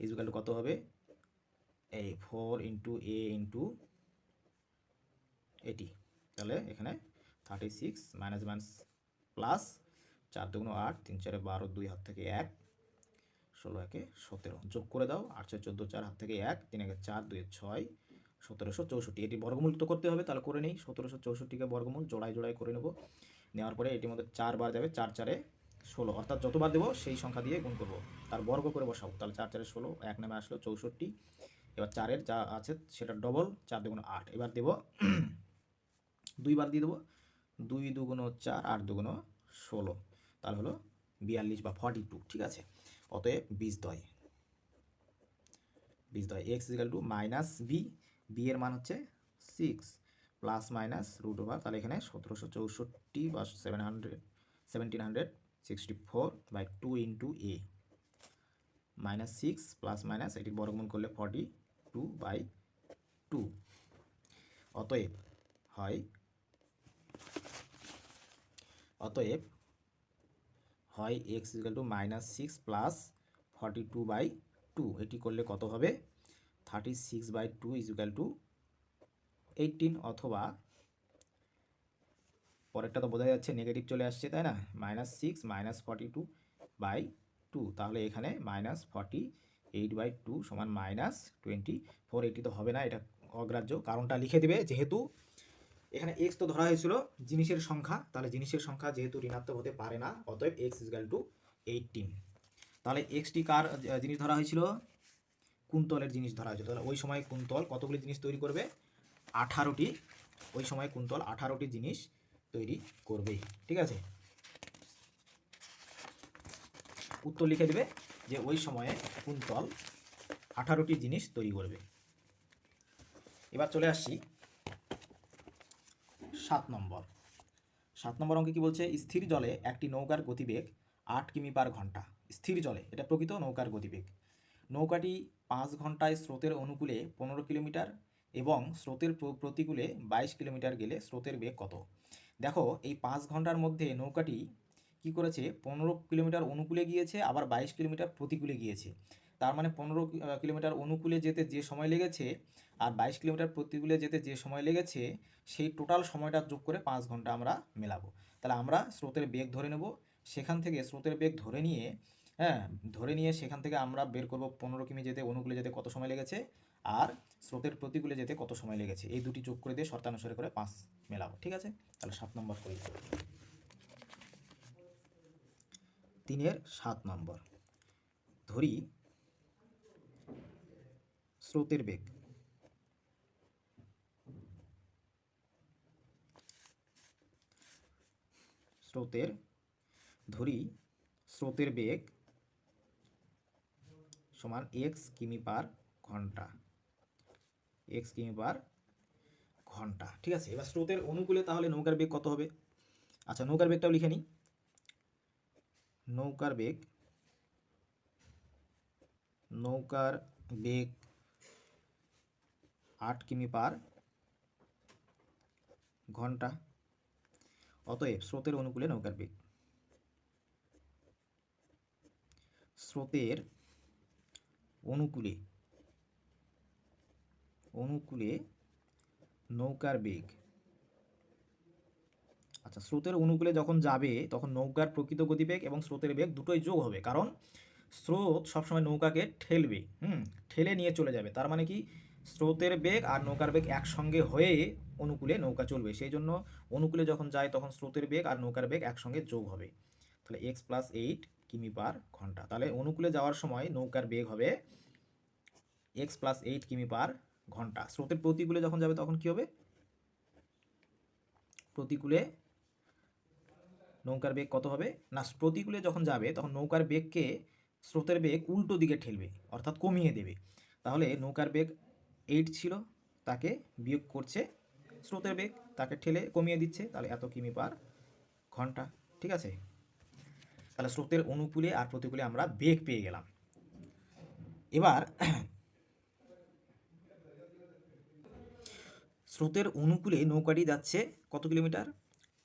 equal to কত হবে, এই 4 ইন্টু a ইন্টু এটি, তাহলে এখানে 36 মাইনাস মাইনাস প্লাস 4 2 8, 3 4 12, 2 হাত থেকে 1, 16 1 17, যোগ করে দাও, 8 6 14, 4 হাত থেকে 1, 3 1 4, 2 6, 1764। এটি বর্গমূল তো করতে হবে, তাহলে করে নেই। 1764কে বর্গমূল জোড়ায় জোড়ায় করে নেব। নেওয়ার পরে এটির মধ্যে 4 বার যাবে, 4 4 16, অর্থাৎ যতবার দেবো সেই সংখ্যা দিয়ে গুণ করব, তার বর্গ করে বসাবো। তাহলে 4 4 16, এক নামে আসলো 64। এবার 4-এর যা আছে সেটা ডবল, 4 2 8। এবার দেবো 2 বার দিয়ে দেবো, 2 2 4, 8 2 16, তাহলে হলো 42 বা 42। ঠিক আছে, অতএব বীজদ্বয় x equal to minus b এর মান হচ্ছে 6 প্লাস মাইনাস রুট ওভার, তাহলে এখানে 1764 বা 1764/2 into A minus 6 plus minus এটির বর্গমূল করলে 42/2। অতএব হয় x equal to minus 6 plus 42/2, এটি করলে কত হবে 36/2 ইজ ইকাল টু 18, অথবা পরেরটা তো বোঝা যাচ্ছে নেগেটিভ চলে আসছে, তাই না, -6 -42/2, তাহলে এখানে -48/2 সমান -24। এটি তো হবে না, এটা অগ্রাহ্য, কারণটা লিখে দিবে। যেহেতু এখানে এক্স তো ধরা হয়েছিল জিনিসের সংখ্যা, তাহলে জিনিসের সংখ্যা যেহেতু ঋণাত্মক হতে পারে না, অতএব এক্স ইকুয়াল টু 18। তাহলে এক্সটি কার জিনিস ধরা হয়েছিল, কুন্তলের জিনিস ধরা হয়েছিল। তাহলে ওই সময় কুন্তল কতগুলি জিনিস তৈরি করবে, 18টি। ওই সময় কুন্তল 18টি জিনিস তৈরি করবে। ঠিক আছে, উত্তর লিখে দেবে যে ওই সময়ে কুন্তল 18টি জিনিস তৈরি করবে। এবার চলে আসছি 7 নম্বর অঙ্কে কি বলছে, স্থির জলে একটি নৌকার গতিবেগ 8 কিমি/ঘন্টা। স্থির জলে, এটা প্রকৃত নৌকার গতিবেগ। নৌকাটি 5 ঘন্টায় স্রোতের অনুকূলে 15 কিলোমিটার এবং স্রোতের প্রতিকূলে 22 কিলোমিটার গেলে স্রোতের বেগ কত? দেখো, এই 5 ঘন্টার মধ্যে নৌকাটি কি করেছে, 15 কিলোমিটার অনুকূলে গিয়েছে, আবার 22 কিলোমিটার প্রতিকূলে গিয়েছে। তার মানে 15 কিলোমিটার অনুকূলে যেতে যে সময় লেগেছে আর 22 কিলোমিটার প্রতিকূলে যেতে যে সময় লেগেছে, সেই টোটাল সময়টা যোগ করে 5 ঘন্টা আমরা মেলাবো। তাহলে আমরা স্রোতের বেগ ধরে নেব, সেখান থেকে স্রোতের বেগ ধরে নিয়ে সেখান থেকে আমরা বের করব 15 কিমি যেতে অনুকূলে যেতে কত সময় লেগেছে আর স্রোতের প্রতিকূলে যেতে কত সময় লেগেছে, এই দুটি যোগ করে দিয়ে শর্তানুসারে করে 5 মেলাবো। ঠিক আছে, তাহলে 7 নম্বর করি। 3-এর 7 নম্বর, ধরি স্রোতের বেগ স্রোতের বেগ সমান এক্স কিমি/ঘন্টা। ঠিক আছে, এবার স্রোতের অনুকূলে তাহলে নৌকার বেগ কত হবে? আচ্ছা, নৌকার বেগটাও লিখে নিই। নৌকার বেগ 8 কিমি/ঘন্টা। অতএব স্রোতের অনুকূলে নৌকার বেগ, স্রোতের অনুকূলে নৌকার বেগ। আচ্ছা, স্রোতের অনুকূলে যখন যাবে তখন নৌকার প্রকৃত গতিবেগ এবং স্রোতের বেগ দুটোই যোগ হবে, কারণ স্রোত সবসময় নৌকাকে ঠেলবে, ঠেলে নিয়ে চলে যাবে। তার মানে কি, স্রোতের বেগ আর নৌকার বেগ একসঙ্গে হয়ে অনুকূলে নৌকা চলবে, সেই জন্য অনুকূলে যখন যায় তখন স্রোতের বেগ আর নৌকার বেগ একসঙ্গে যোগ হবে। তাহলে এক্স প্লাস 8 কিমি/ঘন্টা। তাহলে অনুকূলে যাওয়ার সময় নৌকার বেগ হবে এক্স প্লাস 8 কিমি/ঘন্টা। স্রোতের প্রতিকূলে যখন যাবে তখন কি হবে, প্রতিকূলে নৌকার বেগ কত হবে না, প্রতিকূলে যখন যাবে তখন নৌকার বেগকে স্রোতের বেগ উল্টো দিকে ঠেলবে, অর্থাৎ কমিয়ে দেবে। তাহলে নৌকার বেগ 8 ছিল, তাকে বিয়োগ করছে স্রোতের বেগ, তাকে ঠেলে কমিয়ে দিচ্ছে, তাহলে এত কিমি/ঘন্টা। ঠিক আছে, তাহলে স্রোতের অনুকূলে আর প্রতিকূলে আমরা বেগ পেয়ে গেলাম। এবার স্রোতের অনুকূলে নৌকাটি যাচ্ছে কত কিলোমিটার,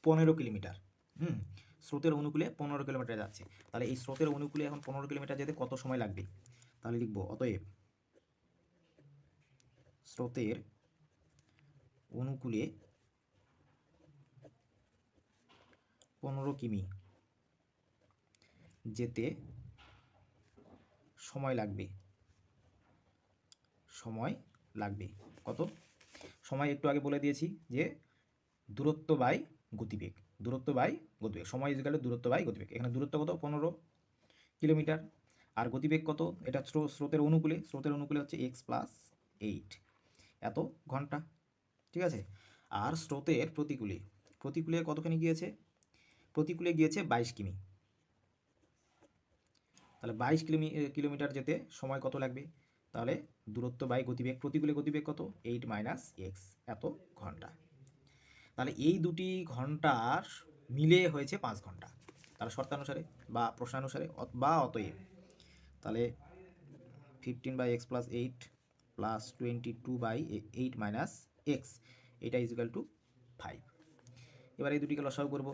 15 কিলোমিটার। স্রোতের অনুকূলে 15 কিলোমিটার যাচ্ছে। তাহলে এই স্রোতের অনুকূলে এখন 15 কিলোমিটার যেতে কত সময় লাগবে, তাহলে লিখব অতএব স্রোতের অনুকূলে 15 কিমি যেতে সময় লাগবে লাগবে। কত? সময় একটু আগে বলে দিয়েছি যে দূরত্ব বাই গতিবেগ, দূরত্ব বাই গতিবেগ, সময় ইজ ইকুয়াল টু দূরত্ব বাই গতিবেগ। এখানে দূরত্ব কত? 15 কিলোমিটার। আর গতিবেগ কত? এটা স্রোতের অনুকূলে, স্রোতের অনুকূলে হচ্ছে x প্লাস 8 এত ঘন্টা, ঠিক আছে। আর স্রোতের প্রতিকূলে, প্রতিকূলে কতখানি গিয়েছে? প্রতিকূলে গিয়েছে 22 কিমি। তাহলে 22 কিলোমিটার যেতে সময় কত লাগবে? তাহলে দূরত্ব বাই গতিবেগ, প্রতিকূলে গতিবেগ কত? 8 মাইনাস এক্স এত ঘন্টা। তাহলে এই দুটি ঘন্টার মিলে হয়েছে 5 ঘন্টা। তাহলে শর্তানুসারে বা প্রশ্নানুসারে বা অতএব, তাহলে 15 by X plus 8 plus 22 by 8 minus X, এটা ইজ ইকুয়াল টু 5। এবার এই দুটিকে লসাগু করব।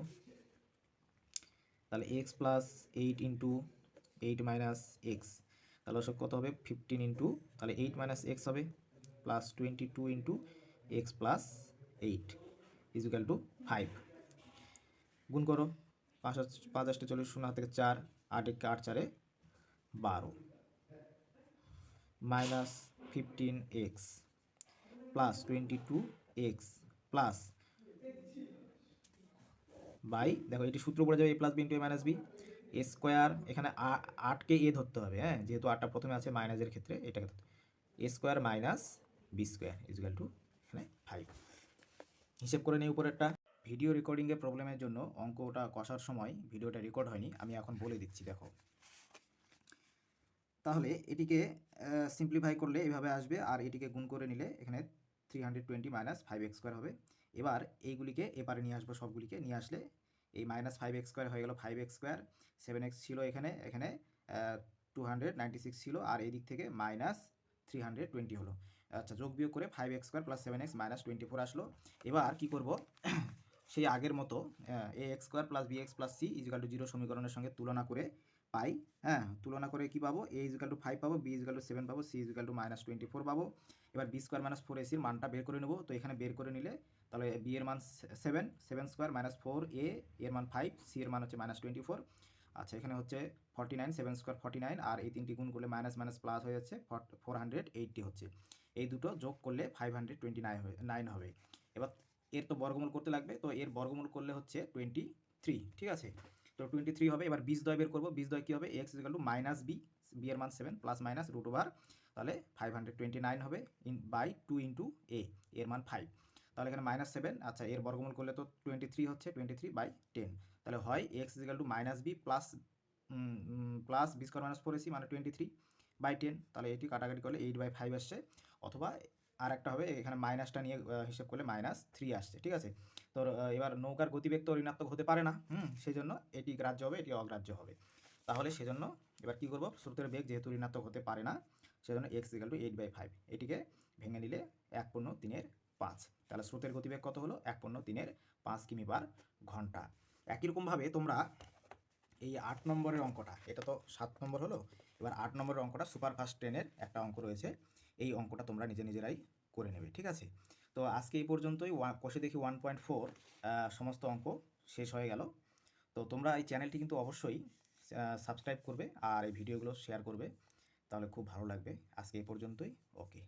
তাহলে X plus 8 into 8 minus X, তাহলে লসাগু কত হবে? 15 ইন্টু, তাহলে 8 মাইনাস এক্স হবে plus 22 into X plus 8 is equal to 5। গুণ করো, 5 8 40, 0 হাত থেকে 4, 8 1 8 4 12 minus 15x plus 22x plus by, দেখো এটি সূত্র পড়ে যাবে a plus B into A minus B A square. এখানে 8কে এ ধরতে হবে, হ্যাঁ, যেহেতু 8টা প্রথমে আছে মাইনাসের ক্ষেত্রে এটাকে a square minus b square is equal to এখানে 5। হিসেব করে নিই উপরেরটা। ভিডিও রেকর্ডিংয়ের প্রবলেমের জন্য অঙ্কটা কষার সময় ভিডিওটা রেকর্ড হয়নি, আমি এখন বলে দিচ্ছি। দেখো, তাহলে এটিকে সিম্পলিফাই করলে এভাবে আসবে, আর এটিকে গুণ করে নিলে এখানে 320 মাইনাস 5x স্কোয়ার হবে। এবার এইগুলিকে এপারে নিয়ে আসবো, সবগুলিকে নিয়ে আসলে এই মাইনাস 5x স্কোয়ার হয়ে গেল 5x স্কোয়ার, 7x ছিল এখানে, এখানে 296 ছিল, আর এই দিক থেকে মাইনাস 320 হলো। আচ্ছা, যোগ বিয়োগ করে 5x square plus 7x minus 24 আসলো। এবার কি করব? সেই আগের মতো ax square plus bx plus c is equal to 0 সমীকরণের সঙ্গে তুলনা করে পাই, হ্যাঁ, তুলনা করে কি পাবো? a ইজ ইকুয়াল টু 5 পাবো, b ইজ ইকুয়াল টু 7 পাবো, c is equal to minus 24 পাবো। এবার b স্কোয়ার মাইনাস 4ac এর মানটা বের করে নেবো। তো এখানে বের করে নিলে তাহলে b এর মান 7, 7 স্কোয়ার মাইনাস 4a এর মান 5, c এর মান হচ্ছে মাইনাস 24। আচ্ছা, এখানে হচ্ছে 49, 7 স্কোয়ার 49, আর এই তিনটি গুণ করলে মাইনাস মাইনাস প্লাস হয়ে যাচ্ছে 480 হচ্ছে। এই দুটো যোগ করলে 529 হবে। এবার এর তো বর্গমূল করতে লাগবে, তো এর বর্গমূল করলে হচ্ছে 23, ঠিক আছে। তো 23 হবে। এবার বীজদ্বয় বের করবো। বীজদ্বয় কী হবে? X equal to minus b, b এর মান 7 প্লাস মাইনাস রুট ওভার, তাহলে 529 হবে বাই 2 ইন্টু এ এর মান 5, তাহলে এখানে মাইনাস 7। আচ্ছা, এর বর্গমূল করলে তো 23 হচ্ছে, 23 বাই 10, তাহলে হয় x equal to minus B plus B square minus 4ac মানে 23 বাই 10, তাহলে এটি কাটাকাটি করলে 8 বাই 5 আসছে। অথবা আর একটা হবে, এখানে মাইনাসটা নিয়ে হিসাব করলে মাইনাস 3 আসছে, ঠিক আছে। তো এবার নৌকার গতিবেগ তো ঋণাত্মক হতে পারে না, সেই জন্য এটি গ্রাহ্য হবে, এটি অগ্রাহ্য হবে। তাহলে সেজন্য এবার কি করব? স্রোতের বেগ যেহেতু ঋণাত্মক হতে পারে না, সেজন্য এক্স ইকুয়াল টু 8 বাই 5, এটিকে ভেঙে নিলে 1/3/5, তাহলে স্রোতের গতিবেগ কত হলো? 1/3/5 কিমি পার ঘন্টা। একই রকমভাবে তোমরা এই 8 নম্বরের অঙ্কটা, এটা তো 7 নম্বর হলো, এবার 8 নম্বরের অঙ্কটা সুপারফাস্ট ট্রেনের একটা অঙ্ক রয়েছে, এই অঙ্কটা তোমরা নিজেরাই করে নেবে, ঠিক আছে। তো আজকে এই পর্যন্তই। কষে দেখি 1.4 সমস্ত অঙ্ক শেষ হয়ে গেল। তো তোমরা এই চ্যানেলটি কিন্তু অবশ্যই সাবস্ক্রাইব করবে আর এই ভিডিওগুলো শেয়ার করবে, তাহলে খুব ভালো লাগবে। আজকে এই পর্যন্তই, ওকে।